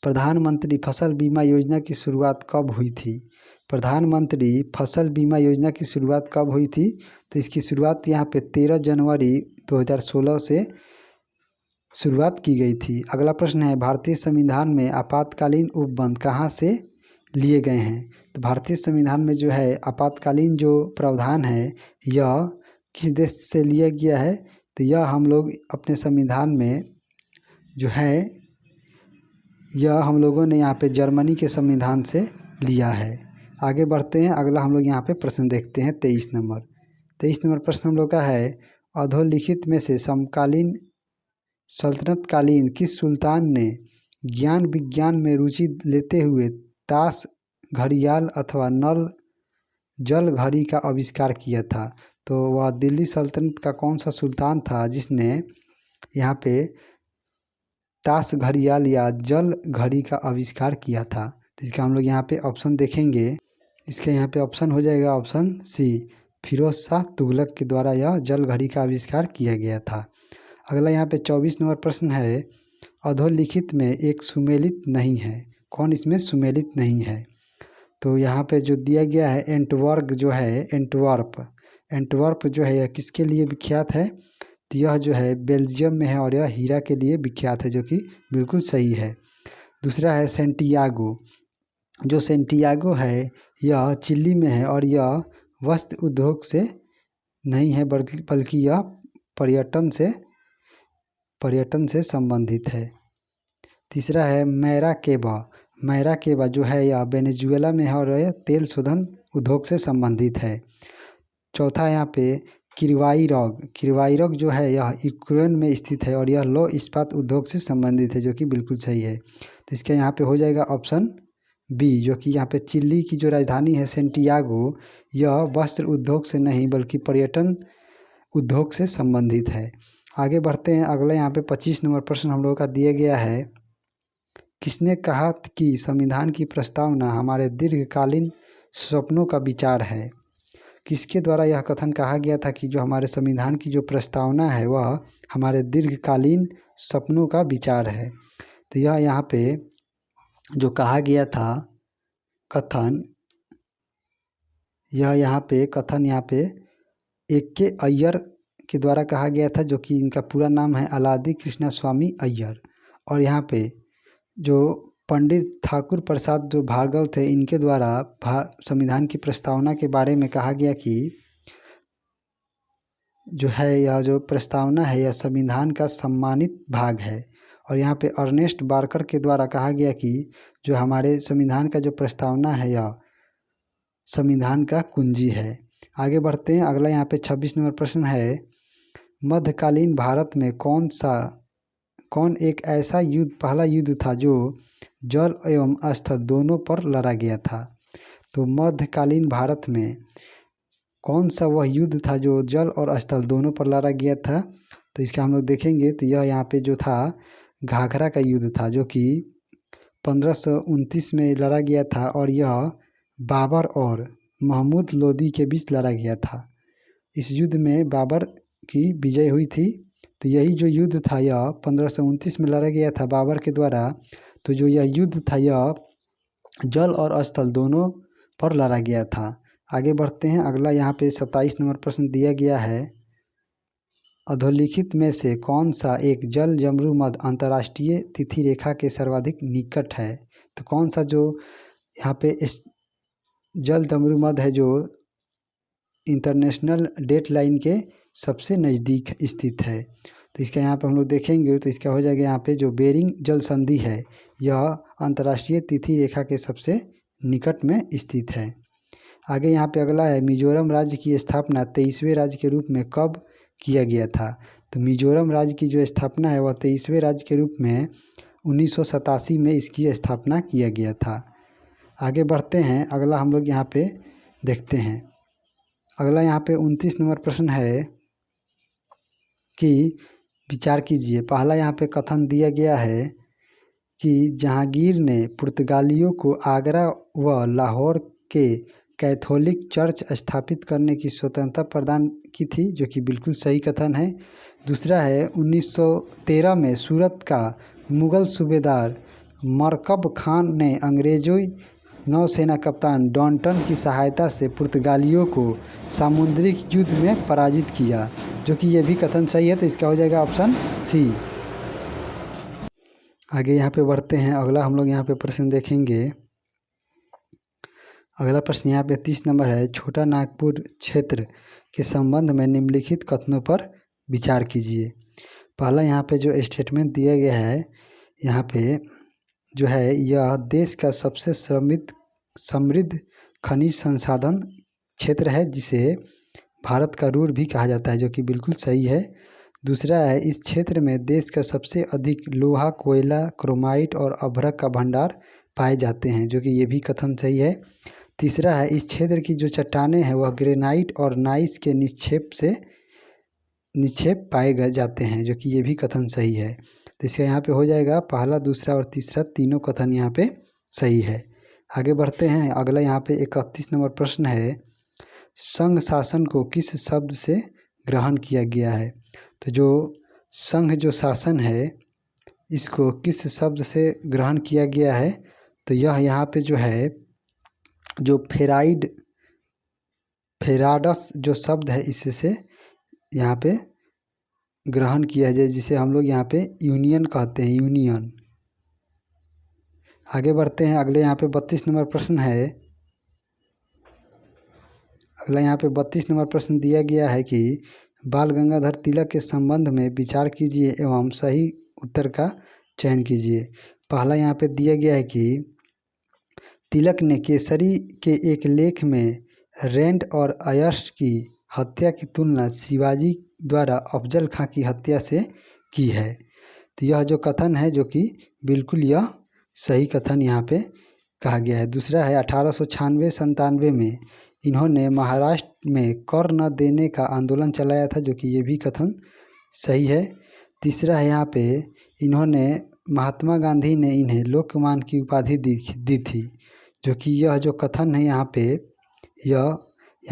प्रधानमंत्री फसल बीमा योजना की शुरुआत कब हुई थी। प्रधानमंत्री फसल बीमा योजना की शुरुआत कब हुई थी, तो इसकी शुरुआत यहाँ पे 13 जनवरी 2016 से शुरुआत की गई थी। अगला प्रश्न है, भारतीय संविधान में आपातकालीन उपबंध कहाँ से लिए गए हैं। तो भारतीय संविधान में जो है आपातकालीन जो प्रावधान है यह किस देश से लिया गया है, तो यह हम लोग अपने संविधान में जो है यह हम लोगों ने यहाँ पे जर्मनी के संविधान से लिया है। आगे बढ़ते हैं, अगला हम लोग यहाँ पे प्रश्न देखते हैं 23 नंबर। 23 नंबर प्रश्न हम लोग का है, अधोलिखित में से समकालीन सल्तनत कालीन किस सुल्तान ने ज्ञान विज्ञान में रुचि लेते हुए ताश, घड़ियाल अथवा नल जल घड़ी का आविष्कार किया था। तो वह दिल्ली सल्तनत का कौन सा सुल्तान था जिसने यहाँ पे ताश, घड़ियाल या जल घड़ी का आविष्कार किया था। तो इसका हम लोग यहाँ पे ऑप्शन देखेंगे। इसके यहाँ पे ऑप्शन हो जाएगा ऑप्शन सी, फिरोज शाह तुगलक के द्वारा यह जल घड़ी का आविष्कार किया गया था। अगला यहाँ पे 24 नंबर प्रश्न है, अधोलिखित में एक सुमेलित नहीं है। कौन इसमें सुमेलित नहीं है, तो यहाँ पे जो दिया गया है एंटवर्प जो है, एंटवर्प जो है यह किसके लिए विख्यात है, तो यह जो है बेल्जियम में है और यह हीरा के लिए विख्यात है, जो कि बिल्कुल सही है। दूसरा है सेंटियागो, जो सेंटियागो है यह चिली में है और यह वस्त्र उद्योग से नहीं है बल्कि यह पर्यटन से संबंधित है। तीसरा है मैराकेबा जो है यह वेनेजुएला में है और यह तेल शोधन उद्योग से संबंधित है। चौथा यहाँ पे किरवाई रॉक जो है यह यूक्रेन में स्थित है और यह लौह इस्पात उद्योग से संबंधित है, जो कि बिल्कुल सही है। तो इसका यहाँ पे हो जाएगा ऑप्शन बी, जो कि यहाँ पे चिली की जो राजधानी है सेंटियागो यह वस्त्र उद्योग से नहीं बल्कि पर्यटन उद्योग से संबंधित है। आगे बढ़ते हैं, अगला यहाँ पे 25 नंबर प्रश्न हम लोगों का दिया गया है, किसने कहा कि संविधान की प्रस्तावना हमारे दीर्घकालीन सपनों का विचार है। किसके द्वारा यह कथन कहा गया था कि जो हमारे संविधान की जो प्रस्तावना है वह हमारे दीर्घकालीन सपनों का विचार है। तो यह यहाँ पे जो कहा गया था कथन, यह यहाँ पे कथन यहाँ पे AK अय्यर के द्वारा कहा गया था, जो कि इनका पूरा नाम है अलादी कृष्णा स्वामी अय्यर। और यहाँ पे जो पंडित ठाकुर प्रसाद जो भार्गव थे, इनके द्वारा संविधान की प्रस्तावना के बारे में कहा गया कि जो है यह जो प्रस्तावना है यह संविधान का सम्मानित भाग है। और यहाँ पे अर्नेस्ट बार्कर के द्वारा कहा गया कि जो हमारे संविधान का जो प्रस्तावना है यह संविधान का कुंजी है। आगे बढ़ते हैं, अगला यहाँ पे 26 नंबर प्रश्न है, मध्यकालीन भारत में कौन एक ऐसा युद्ध पहला युद्ध था जो जल एवं स्थल दोनों पर लड़ा गया था। तो मध्यकालीन भारत में कौन सा वह युद्ध था जो जल और स्थल दोनों पर लड़ा गया था। तो इसका हम लोग देखेंगे तो यह यहाँ पे जो था घाघरा का युद्ध था, जो कि 1529 में लड़ा गया था और यह बाबर और महमूद लोदी के बीच लड़ा गया था। इस युद्ध में बाबर की विजय हुई थी। तो यही जो युद्ध था यह 1529 में लड़ा गया था बाबर के द्वारा। तो जो यह युद्ध था यह जल और स्थल दोनों पर लड़ा गया था। आगे बढ़ते हैं, अगला यहाँ पे 27 नंबर प्रश्न दिया गया है, अधोलिखित में से कौन सा एक जल जमरू मध्य अंतर्राष्ट्रीय तिथि रेखा के सर्वाधिक निकट है। तो कौन सा जो यहाँ पे इस जल जमरू मध्य है जो इंटरनेशनल डेट लाइन के सबसे नज़दीक स्थित है। तो इसका यहाँ पे हम लोग देखेंगे तो इसका हो जाएगा यहाँ पे जो बेरिंग जल संधि है यह अंतर्राष्ट्रीय तिथि रेखा के सबसे निकट में स्थित है। आगे यहाँ पे अगला है, मिजोरम राज्य की स्थापना 23वें राज्य के रूप में कब किया गया था। तो मिजोरम राज्य की जो स्थापना है वह 23वें राज्य के रूप में 1987 में इसकी स्थापना किया गया था। आगे बढ़ते हैं, अगला हम लोग यहाँ पे देखते हैं, अगला यहाँ पे 29 नंबर प्रश्न है कि विचार कीजिए। पहला यहाँ पे कथन दिया गया है कि जहांगीर ने पुर्तगालियों को आगरा व लाहौर के कैथोलिक चर्च स्थापित करने की स्वतंत्रता प्रदान की थी, जो कि बिल्कुल सही कथन है। दूसरा है 1913 में सूरत का मुग़ल सूबेदार मरकब खान ने अंग्रेज़ी नौसेना कप्तान डॉन्टन की सहायता से पुर्तगालियों को सामुद्रिक युद्ध में पराजित किया, जो कि ये भी कथन सही है। तो इसका हो जाएगा ऑप्शन सी। आगे यहाँ पे बढ़ते हैं, अगला हम लोग यहाँ पे प्रश्न देखेंगे। अगला प्रश्न यहाँ पे 30 नंबर है, छोटा नागपुर क्षेत्र के संबंध में निम्नलिखित कथनों पर विचार कीजिए। पहला यहाँ पे जो स्टेटमेंट दिया गया है यहाँ पे जो है यह देश का सबसे समृद्ध खनिज संसाधन क्षेत्र है, जिसे भारत का रूर भी कहा जाता है, जो कि बिल्कुल सही है। दूसरा है, इस क्षेत्र में देश का सबसे अधिक लोहा, कोयला, क्रोमाइट और अभ्रक का भंडार पाए जाते हैं, जो कि ये भी कथन सही है। तीसरा है, इस क्षेत्र की जो चट्टानें हैं वह ग्रेनाइट और नाइस के निक्षेप पाए जाते हैं, जो कि ये भी कथन सही है। तो इसका यहाँ पे हो जाएगा पहला, दूसरा और तीसरा तीनों कथन यहाँ पे सही है। आगे बढ़ते हैं, अगला यहाँ पे 31 नंबर प्रश्न है, संघ शासन को किस शब्द से ग्रहण किया गया है। तो जो संघ जो शासन है इसको किस शब्द से ग्रहण किया गया है। तो यह यहाँ पे जो है जो फेराडस जो शब्द है इससे यहाँ पे ग्रहण किया जाए, जिसे हम लोग यहाँ पे यूनियन कहते हैं, यूनियन। आगे बढ़ते हैं, अगले यहाँ पे 32 नंबर प्रश्न है। अगला यहाँ पे 32 नंबर प्रश्न दिया गया है कि बाल गंगाधर तिलक के संबंध में विचार कीजिए एवं सही उत्तर का चयन कीजिए। पहला यहाँ पे दिया गया है कि तिलक ने केसरी के एक लेख में रेंड और अयर्स की हत्या की तुलना शिवाजी द्वारा अफजल खां की हत्या से की है। तो यह जो कथन है जो कि बिल्कुल यह सही कथन यहाँ पे कहा गया है। दूसरा है 1896-97 में इन्होंने महाराष्ट्र में कर न देने का आंदोलन चलाया था, जो कि ये भी कथन सही है। तीसरा है यहाँ पे इन्होंने महात्मा गांधी ने इन्हें लोकमान की उपाधि दी थी, जो कि यह जो कथन है यहाँ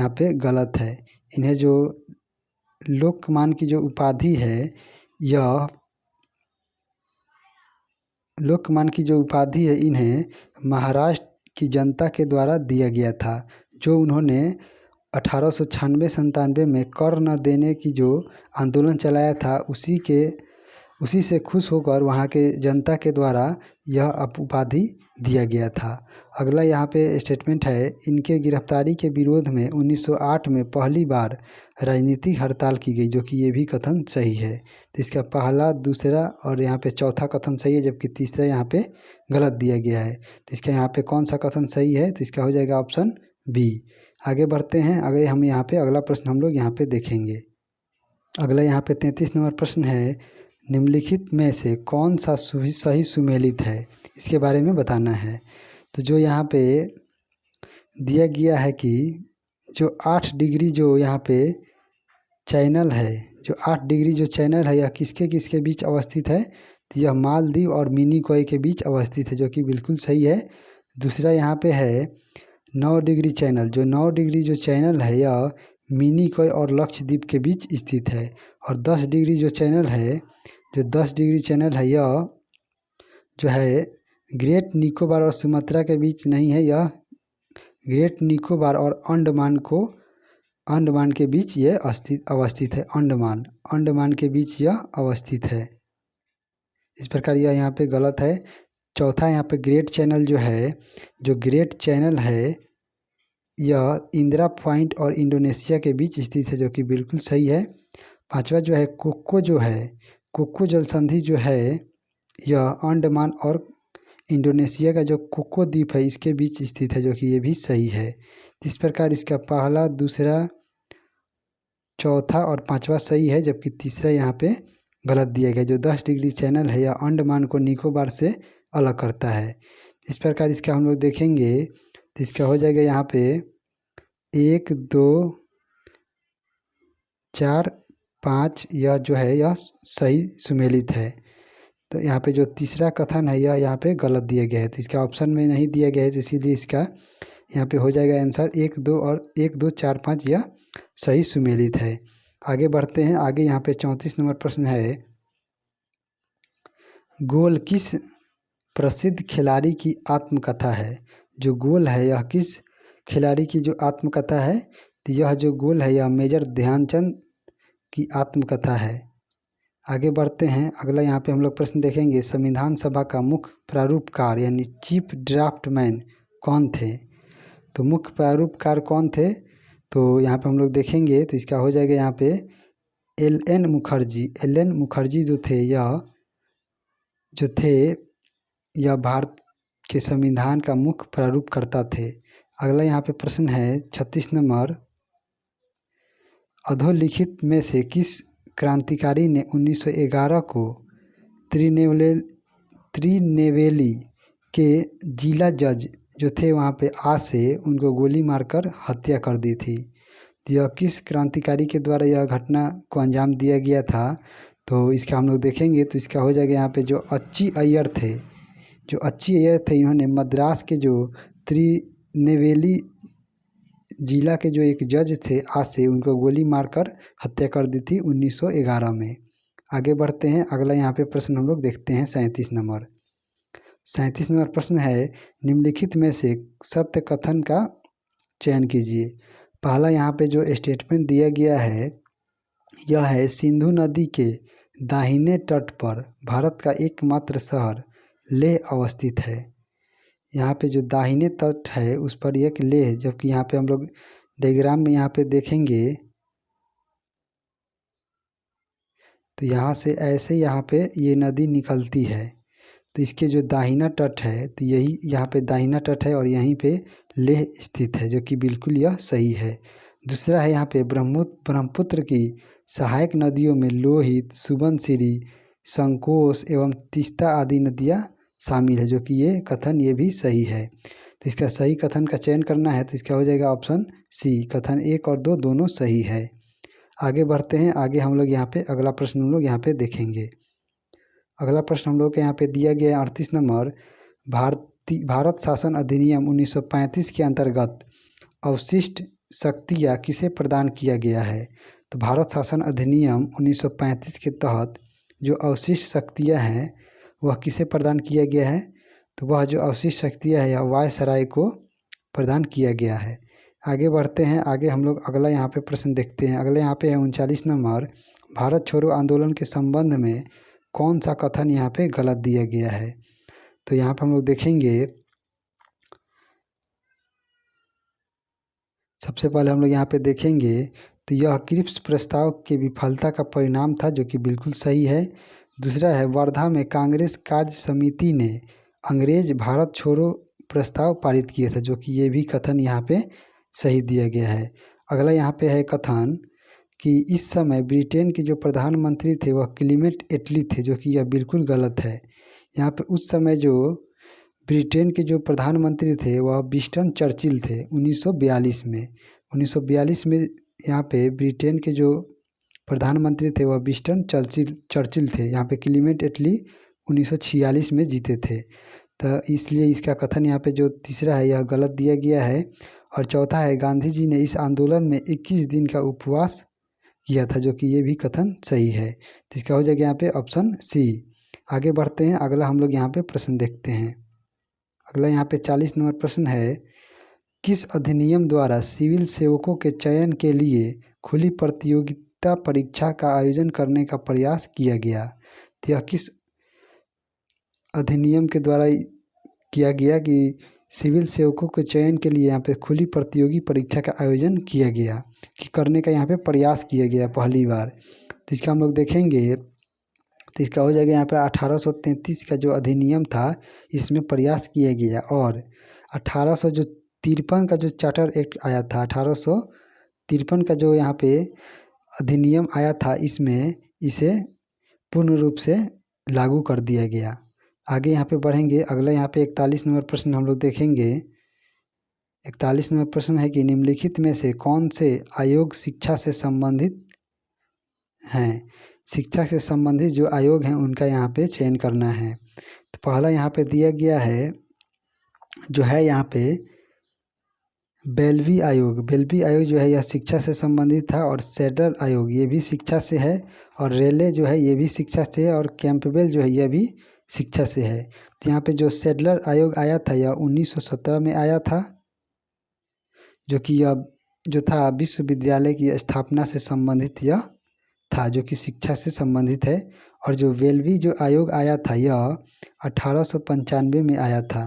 पे गलत है। इन्हें जो लोकमान की जो उपाधि है यह लोकमान की जो उपाधि है इन्हें महाराष्ट्र की जनता के द्वारा दिया गया था, जो उन्होंने 1896-97 में कर न देने की जो आंदोलन चलाया था उसी से खुश होकर वहाँ के जनता के द्वारा यह उपाधि दिया गया था। अगला यहाँ पे स्टेटमेंट है, इनके गिरफ्तारी के विरोध में 1908 में पहली बार राजनीतिक हड़ताल की गई, जो कि ये भी कथन सही है। तो इसका पहला, दूसरा और यहाँ पे चौथा कथन सही है, जबकि तीसरा यहाँ पे गलत दिया गया है। तो इसका यहाँ पे कौन सा कथन सही है? तो इसका हो जाएगा ऑप्शन बी। आगे बढ़ते हैं। आगे हम यहाँ पे अगला प्रश्न हम लोग यहाँ पे देखेंगे। अगला यहाँ पे 33 नंबर प्रश्न है, निम्नलिखित में से कौन सा सही सुमेलित है, इसके बारे में बताना है। तो जो यहाँ पे दिया गया है कि जो 8 डिग्री जो यहाँ पे चैनल है, जो 8 डिग्री जो चैनल है, यह किसके किसके बीच अवस्थित है? तो यह मालदीव और मिनिकॉय के बीच अवस्थित है, जो कि बिल्कुल सही है। दूसरा यहाँ पे है 9 डिग्री चैनल, जो 9 डिग्री जो चैनल है यह मिनिकॉय और लक्षद्वीप के बीच स्थित है। और 10 डिग्री जो चैनल है, जो 10 डिग्री चैनल है यह जो है ग्रेट निकोबार और सुमात्रा के बीच नहीं है, यह ग्रेट निकोबार और अंडमान के बीच ये अवस्थित है। अंडमान के बीच यह अवस्थित है। इस प्रकार यह यहाँ पे गलत है। चौथा यहाँ पे ग्रेट चैनल जो है, जो ग्रेट चैनल है यह इंदिरा पॉइंट और इंडोनेशिया के बीच स्थित है, जो कि बिल्कुल सही है। पांचवा जो है कोको जल संधि जो है यह अंडमान और इंडोनेशिया का जो कोको द्वीप है इसके बीच स्थित है, जो कि ये भी सही है। इस प्रकार इसका पहला, दूसरा, चौथा और पांचवा सही है, जबकि तीसरा यहाँ पे गलत दिया गया। जो 10 डिग्री चैनल है यह अंडमान को निकोबार से अलग करता है। इस प्रकार इसका हम लोग देखेंगे तो इसका हो जाएगा यहाँ पे 1, 2, 4, 5, यह जो है यह सही सुमेलित है। तो यहाँ पे जो तीसरा कथन है यह यहाँ पे गलत दिया गया है, तो इसका ऑप्शन में नहीं दिया गया है, तो इसीलिए इसका यहाँ पे हो जाएगा आंसर 1, 2 और 1, 2, 4, 5 यह सही सुमेलित है। आगे बढ़ते हैं। आगे यहाँ पे 34 नंबर प्रश्न है, गोल किस प्रसिद्ध खिलाड़ी की आत्मकथा है? जो गोल है यह किस खिलाड़ी की जो आत्मकथा है? तो यह जो गोल है यह मेजर ध्यानचंद की आत्मकथा है। आगे बढ़ते हैं। अगला यहाँ पे हम लोग प्रश्न देखेंगे, संविधान सभा का मुख्य प्रारूपकार यानी चीफ ड्राफ्टमैन कौन थे? तो मुख्य प्रारूपकार कौन थे? तो यहाँ पे हम लोग देखेंगे तो इसका हो जाएगा यहाँ पे एल.एन. मुखर्जी जो थे यह भारत के संविधान का मुख्य प्रारूपकर्ता थे। अगला यहाँ पे प्रश्न है 36 नंबर, अधोलिखित में से किस क्रांतिकारी ने 1911 को त्रिनेवेली के जिला जज जो थे वहाँ पे से उनको गोली मारकर हत्या कर दी थी? तो यह किस क्रांतिकारी के द्वारा यह घटना को अंजाम दिया गया था? तो इसका हम लोग देखेंगे तो इसका हो जाएगा यहाँ पे जो अच्ची अय्यर थे, इन्होंने मद्रास के जो त्रिनेवेली जिला के जो एक जज थे से उनको गोली मारकर हत्या कर दी थी 1911 में। आगे बढ़ते हैं। अगला यहाँ पे प्रश्न हम लोग देखते हैं 37 नंबर। 37 नंबर प्रश्न है, निम्नलिखित में से सत्य कथन का चयन कीजिए। पहला यहाँ पे जो स्टेटमेंट दिया गया है यह है, सिंधु नदी के दाहिने तट पर भारत का एकमात्र शहर लेह अवस्थित है। यहाँ पे जो दाहिने तट है उस पर एक लेह, जबकि यहाँ पे हम लोग डायग्राम में यहाँ पे देखेंगे तो यहाँ से ऐसे यहाँ पे ये नदी निकलती है, तो इसके जो दाहिना तट है तो यही यहाँ पे दाहिना तट है और यहीं पे लेह स्थित है, जो कि बिल्कुल यह सही है। दूसरा है यहाँ पे ब्रह्मपुत्र की सहायक नदियों में लोहित, सुबनसिरी, संकोश एवं तीस्ता आदि नदियाँ शामिल है, जो कि ये कथन ये भी सही है। तो इसका सही कथन का चयन करना है तो इसका हो जाएगा ऑप्शन सी, कथन 1 और 2 दोनों सही है। आगे बढ़ते हैं। आगे हम लोग यहाँ पे अगला प्रश्न हम लोग यहाँ पे देखेंगे। अगला प्रश्न हम लोग के यहाँ पे दिया गया है 38 नंबर, भारत शासन अधिनियम 1935 के अंतर्गत अवशिष्ट शक्तियाँ किसे प्रदान किया गया है? तो भारत शासन अधिनियम 1935 के तहत जो अवशिष्ट शक्तियाँ हैं वह किसे प्रदान किया गया है? तो वह जो अवशिष्ट शक्तियाँ है वह वायसराय को प्रदान किया गया है। आगे बढ़ते हैं, आगे हम लोग अगला यहाँ पे प्रश्न देखते हैं। अगला यहाँ पे है 39 नंबर, भारत छोड़ो आंदोलन के संबंध में कौन सा कथन यहाँ पे गलत दिया गया है। तो यहाँ पे हम लोग देखेंगे, सबसे पहले हम लोग यहाँ पे देखेंगे तो यह क्रिप्स प्रस्ताव की विफलता का परिणाम था, जो कि बिल्कुल सही है। दूसरा है, वर्धा में कांग्रेस कार्य समिति ने अंग्रेज भारत छोड़ो प्रस्ताव पारित किए थे, जो कि ये भी कथन यहाँ पे सही दिया गया है। अगला यहाँ पे है कथन कि इस समय ब्रिटेन के जो प्रधानमंत्री थे वह क्लीमेंट एटली थे, जो कि यह बिल्कुल गलत है। यहाँ पे उस समय जो ब्रिटेन के जो प्रधानमंत्री थे वह विंस्टन चर्चिल थे 1942 में। 1942 में यहाँ पे ब्रिटेन के जो प्रधानमंत्री थे वह विंस्टन चर्चिल थे। यहाँ पे क्लीमेंट एटली 1946 में जीते थे। तो इसलिए इसका कथन यहाँ पे जो तीसरा है यह गलत दिया गया है। और चौथा है, गांधी जी ने इस आंदोलन में 21 दिन का उपवास किया था, जो कि ये भी कथन सही है। तो इसका हो जाएगा यहाँ पे ऑप्शन सी। आगे बढ़ते हैं, अगला हम लोग यहाँ पे प्रश्न देखते हैं। अगला यहाँ पे 40 नंबर प्रश्न है, किस अधिनियम द्वारा सिविल सेवकों के चयन के लिए खुली प्रतियोगिता परीक्षा का आयोजन करने का प्रयास किया गया। तो यह किस अधिनियम के द्वारा किया गया कि सिविल सेवकों के चयन के लिए यहाँ पे खुली प्रतियोगी परीक्षा का आयोजन किया गया, कि करने का यहाँ पे प्रयास किया गया पहली बार। तो इसका हम लोग देखेंगे, तो इसका हो जाएगा यहाँ पे 1833 का जो अधिनियम था इसमें प्रयास किया गया। और 1853 का जो चार्टर एक्ट आया था, 1853 का जो यहाँ पे अधिनियम आया था, इसमें इसे पूर्ण रूप से लागू कर दिया गया। आगे यहाँ पे बढ़ेंगे, अगला यहाँ पे 41 नंबर प्रश्न हम लोग देखेंगे। 41 नंबर प्रश्न है कि निम्नलिखित में से कौन से आयोग शिक्षा से संबंधित हैं। शिक्षा से संबंधित जो आयोग हैं उनका यहाँ पे चयन करना है। तो पहला यहाँ पे दिया गया है जो है यहाँ पे बेल्वी आयोग। बेल्वी आयोग जो है यह शिक्षा से संबंधित था। और सेडल आयोग ये भी शिक्षा से है। और रेले जो है ये भी शिक्षा से है। और कैंपबेल जो है यह भी शिक्षा से है। तो यहाँ पे जो सेडलर आयोग आया था यह 1917 में आया था, जो कि यह जो था विश्वविद्यालय की स्थापना से संबंधित यह था, जो कि शिक्षा से संबंधित है। और जो वेल्वी जो आयोग आया था यह 1895 में आया था।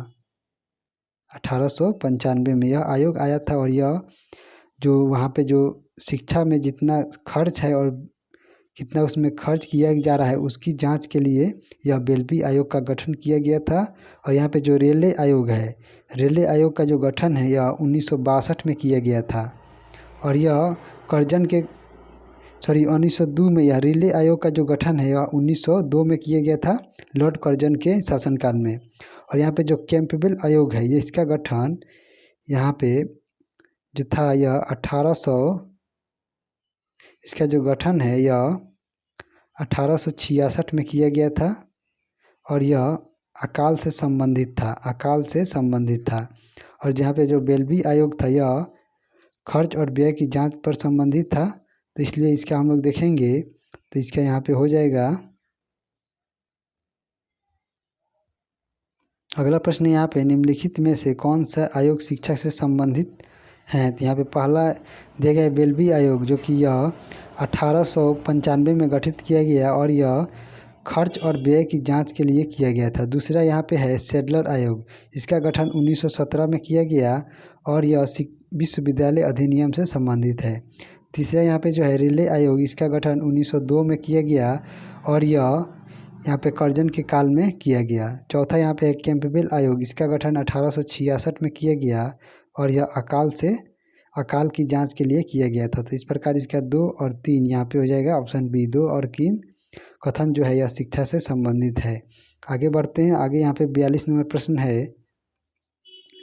1895 में यह आयोग आया था। और यह जो वहाँ पे जो शिक्षा में जितना खर्च है और कितना उसमें खर्च किया जा रहा है उसकी जांच के लिए यह बेल्वी आयोग का गठन किया गया था। और यहाँ पे जो रेले आयोग है, रेले आयोग का जो गठन है यह 1962 में किया गया था। और यह कर्जन के 1902 में यह रिले आयोग का जो गठन है यह 1902 में किया गया था, लॉर्ड कर्जन के शासनकाल में। और यहाँ पे जो कैंपबेल आयोग है ये इसका गठन यहाँ पे जो था यह 1800 इसका जो गठन है यह 1866 में किया गया था। और यह अकाल से संबंधित था, अकाल से संबंधित था। और जहाँ पे जो बेल्वी आयोग था यह खर्च और व्यय की जांच पर संबंधित था। तो इसलिए इसका हम लोग देखेंगे तो इसका यहाँ पे हो जाएगा। अगला प्रश्न यहाँ पे निम्नलिखित में से कौन सा आयोग शिक्षा से संबंधित हैं। तो यहाँ पे पहला दिया गया बेल्वी आयोग, जो कि यह 1895 में गठित किया गया और यह खर्च और व्यय की जांच के लिए किया गया था। दूसरा यहाँ पे है सेडलर आयोग, इसका गठन 1917 में किया गया और यह विश्वविद्यालय अधिनियम से संबंधित है। तीसरा यहाँ पे जो है रिले आयोग, इसका गठन 1902 में किया गया और यह यहाँ पे कर्जन के काल में किया गया। चौथा यहाँ पे कैंपबेल आयोग, इसका गठन 1866 में किया गया और यह अकाल की जांच के लिए किया गया था। तो इस प्रकार इसका 2 और 3 यहाँ पे हो जाएगा ऑप्शन बी। 2 और 3 कथन जो है यह शिक्षा से संबंधित है। आगे बढ़ते हैं, आगे यहाँ पे 42 नंबर प्रश्न है,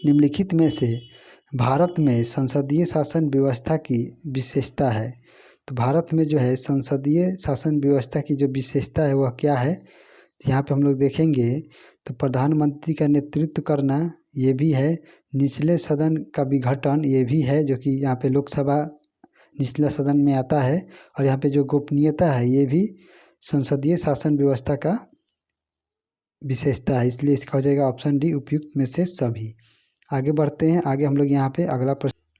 निम्नलिखित में से भारत में संसदीय शासन व्यवस्था की विशेषता है। तो भारत में जो है संसदीय शासन व्यवस्था की जो विशेषता है वह क्या है। यहाँ पे हम लोग देखेंगे तो प्रधानमंत्री का नेतृत्व करना ये भी है, निचले सदन का विघटन ये भी है, जो कि यहाँ पे लोकसभा निचला सदन में आता है। और यहाँ पे जो गोपनीयता है ये भी संसदीय शासन व्यवस्था का विशेषता है। इसलिए इसका हो जाएगा ऑप्शन डी, उपयुक्त में से सभी। आगे बढ़ते हैं, आगे हम लोग यहाँ पे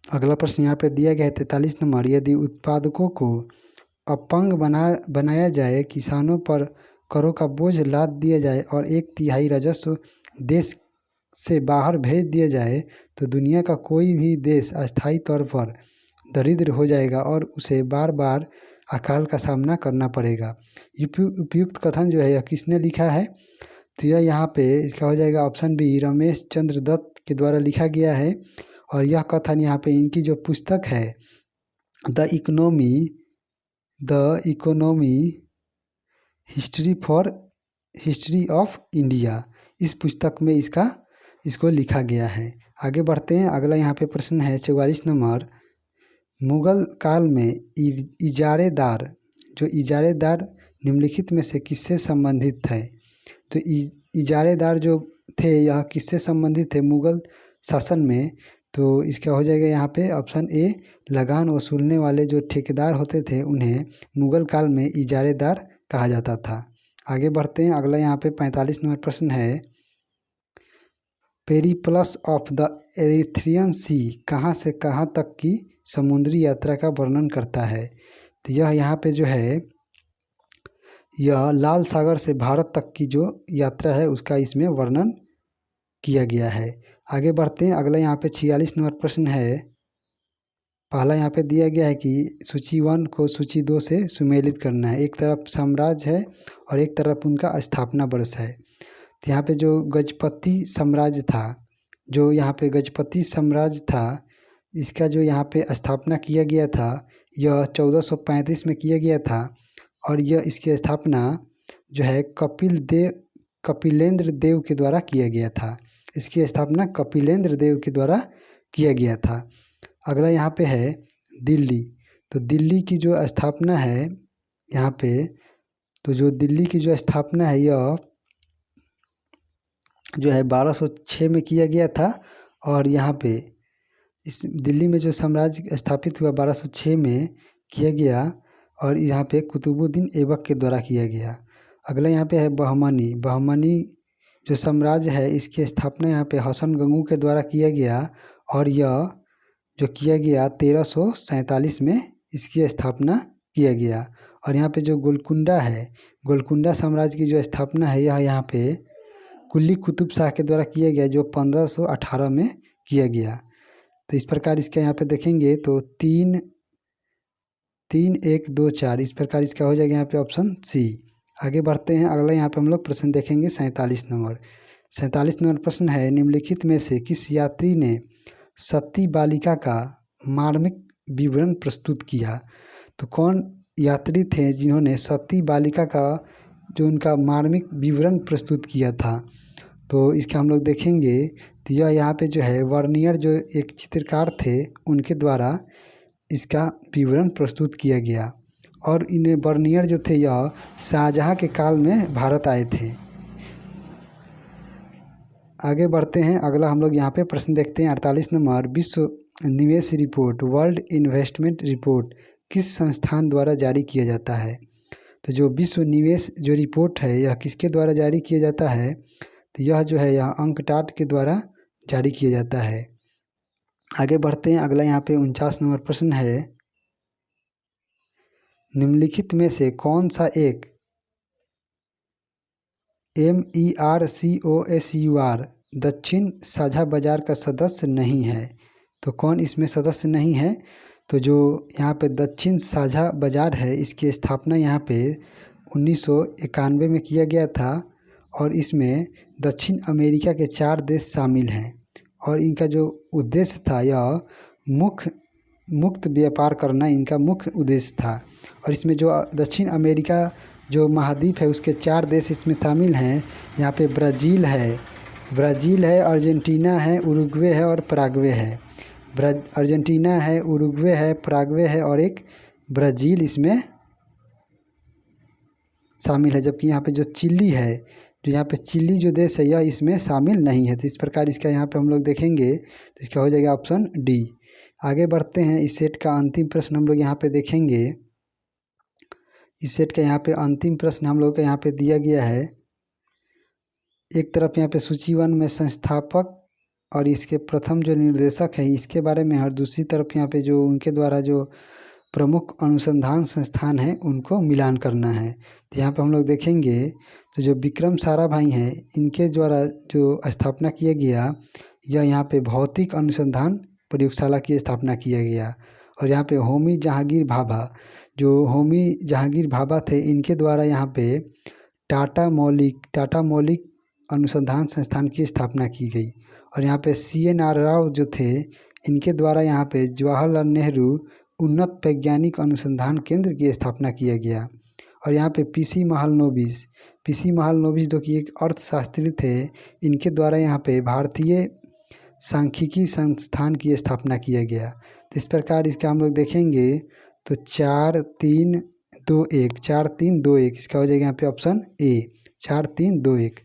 अगला प्रश्न यहाँ पे दिया गया है 43 नंबर, यदि उत्पादकों को अपंग बनाया जाए, किसानों पर करों का बोझ लाद दिया जाए और 1/3 राजस्व देश से बाहर भेज दिया जाए तो दुनिया का कोई भी देश अस्थायी तौर पर दरिद्र हो जाएगा और उसे बार बार अकाल का सामना करना पड़ेगा। उपयुक्त कथन जो है यह किसने लिखा है? तो यह यहाँ पे इसका हो जाएगा ऑप्शन बी, रमेश चंद्र दत्त के द्वारा लिखा गया है। और यह कथन यहाँ पे इनकी जो पुस्तक है the economy history of India, इस पुस्तक में इसको लिखा गया है। आगे बढ़ते हैं, अगला यहाँ पे प्रश्न है 44 नंबर, मुगल काल में इजारेदार निम्नलिखित में से किससे संबंधित थे? तो इजारेदार जो थे यह किससे संबंधित थे मुगल शासन में? तो इसका हो जाएगा यहाँ पे ऑप्शन ए, लगान वसूलने वाले जो ठेकेदार होते थे उन्हें मुगल काल में इजारेदार कहा जाता था। आगे बढ़ते हैं, अगला यहाँ पे 45 नंबर प्रश्न है, पेरिप्लस ऑफ द एरिथ्रियन सी कहाँ से कहाँ तक की समुद्री यात्रा का वर्णन करता है? तो यह यहाँ पे जो है यह लाल सागर से भारत तक की जो यात्रा है उसका इसमें वर्णन किया गया है। आगे बढ़ते हैं, अगला यहाँ पे 46 नंबर प्रश्न है, पहला यहाँ पे दिया गया है कि सूची 1 को सूची 2 से सुमेलित करना है। एक तरफ साम्राज्य है और एक तरफ उनका स्थापना वर्ष है। तो यहाँ पे जो गजपति साम्राज्य था, इसका जो यहाँ पे स्थापना किया गया था यह 1435 में किया गया था और यह इसकी स्थापना जो है कपिलेंद्र देव के द्वारा किया गया था। इसकी स्थापना कपिलेंद्र देव के द्वारा किया गया था। अगला यहाँ पे है दिल्ली, तो दिल्ली की जो स्थापना है यहाँ पे, तो जो दिल्ली की जो स्थापना है यह जो है 1206 में किया गया था और यहाँ पे इस दिल्ली में जो साम्राज्य स्थापित हुआ 1206 में किया गया और यहाँ पे कुतुबुद्दीन ऐबक के द्वारा किया गया। अगला यहाँ पे है बहमनी जो साम्राज्य है इसकी स्थापना यहाँ पे हसन गंगू के द्वारा किया गया और यह जो किया गया 1347 में इसकी स्थापना किया गया। और यहाँ पे जो गोलकुंडा साम्राज्य की जो स्थापना है यह यहाँ पे कुली कुतुब शाह के द्वारा किया गया जो 1518 में किया गया। तो इस प्रकार इसका यहाँ पे देखेंगे तो 3 1 2 4 इस प्रकार इसका हो जाएगा यहाँ पे ऑप्शन सी। आगे बढ़ते हैं, अगला यहाँ पे हम लोग प्रश्न देखेंगे 47 नंबर प्रश्न है, निम्नलिखित में से किस यात्री ने सती बालिका का मार्मिक विवरण प्रस्तुत किया? तो कौन यात्री थे जिन्होंने सती बालिका का जो उनका मार्मिक विवरण प्रस्तुत किया था? तो इसका हम लोग देखेंगे तो यह यहाँ पे जो है वर्नियर जो एक चित्रकार थे उनके द्वारा इसका विवरण प्रस्तुत किया गया और इन वर्नियर जो थे यह शाहजहाँ के काल में भारत आए थे। आगे बढ़ते हैं, अगला हम लोग यहाँ पे प्रश्न देखते हैं 48 नंबर, विश्व निवेश रिपोर्ट वर्ल्ड इन्वेस्टमेंट रिपोर्ट किस संस्थान द्वारा जारी किया जाता है? तो जो विश्व निवेश जो रिपोर्ट है यह किसके द्वारा जारी किया जाता है? तो यह जो है यह अंकटाड के द्वारा जारी किया जाता है। आगे बढ़ते हैं, अगला यहाँ पे 49 नंबर प्रश्न है, निम्नलिखित में से कौन सा एक MERCOSUR दक्षिण साझा बाजार का सदस्य नहीं है? तो कौन इसमें सदस्य नहीं है? तो जो यहाँ पे दक्षिण साझा बाजार है इसकी स्थापना यहाँ पे 1991 में किया गया था और इसमें दक्षिण अमेरिका के 4 देश शामिल हैं और इनका जो उद्देश्य था यह मुक्त व्यापार करना इनका मुख्य उद्देश्य था। और इसमें जो दक्षिण अमेरिका जो महाद्वीप है उसके 4 देश इसमें शामिल हैं। यहाँ पे ब्राज़ील है, अर्जेंटीना है, उरुग्वे है और पराग्वे है। अर्जेंटीना है, उरुग्वे है, पराग्वे है और एक ब्राज़ील इसमें शामिल है। जबकि यहाँ पे जो चिली है, जो यहाँ पे चिली जो देश है यह इसमें शामिल नहीं है। तो इस प्रकार इसका यहाँ पे हम लोग देखेंगे तो इसका हो जाएगा ऑप्शन डी। आगे बढ़ते हैं, इस सेट का अंतिम प्रश्न हम लोग यहाँ पे देखेंगे। इस सेट का यहाँ पे अंतिम प्रश्न हम लोग का यहाँ पे दिया गया है। एक तरफ यहाँ पे सूची 1 में संस्थापक और इसके प्रथम जो निर्देशक हैं इसके बारे में, और दूसरी तरफ यहाँ पे जो उनके द्वारा जो प्रमुख अनुसंधान संस्थान हैं उनको मिलान करना है। तो यहाँ पे हम लोग देखेंगे तो जो विक्रम साराभाई हैं इनके द्वारा जो स्थापना किया गया, यह यहाँ पे भौतिक अनुसंधान प्रयोगशाला की स्थापना किया गया। और यहाँ पे होमी जहांगीर भाभा, जो होमी जहांगीर भाभा थे, इनके द्वारा यहाँ पे टाटा मौलिक अनुसंधान संस्थान की स्थापना की गई। और यहाँ पे CNR राव जो थे, इनके द्वारा यहाँ पे जवाहरलाल नेहरू उन्नत वैज्ञानिक अनुसंधान केंद्र की स्थापना किया गया। और यहाँ पे PC महालनोबिस जो कि एक अर्थशास्त्री थे, इनके द्वारा यहाँ पे भारतीय सांख्यिकी संस्थान की स्थापना किया गया। तो इस प्रकार इसका हम लोग देखेंगे तो 4 3 2 1 4 3 2 1 इसका हो जाएगा यहाँ पे ऑप्शन ए 4 3 2 1।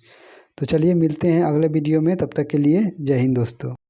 तो चलिए मिलते हैं अगले वीडियो में, तब तक के लिए जय हिंद दोस्तों।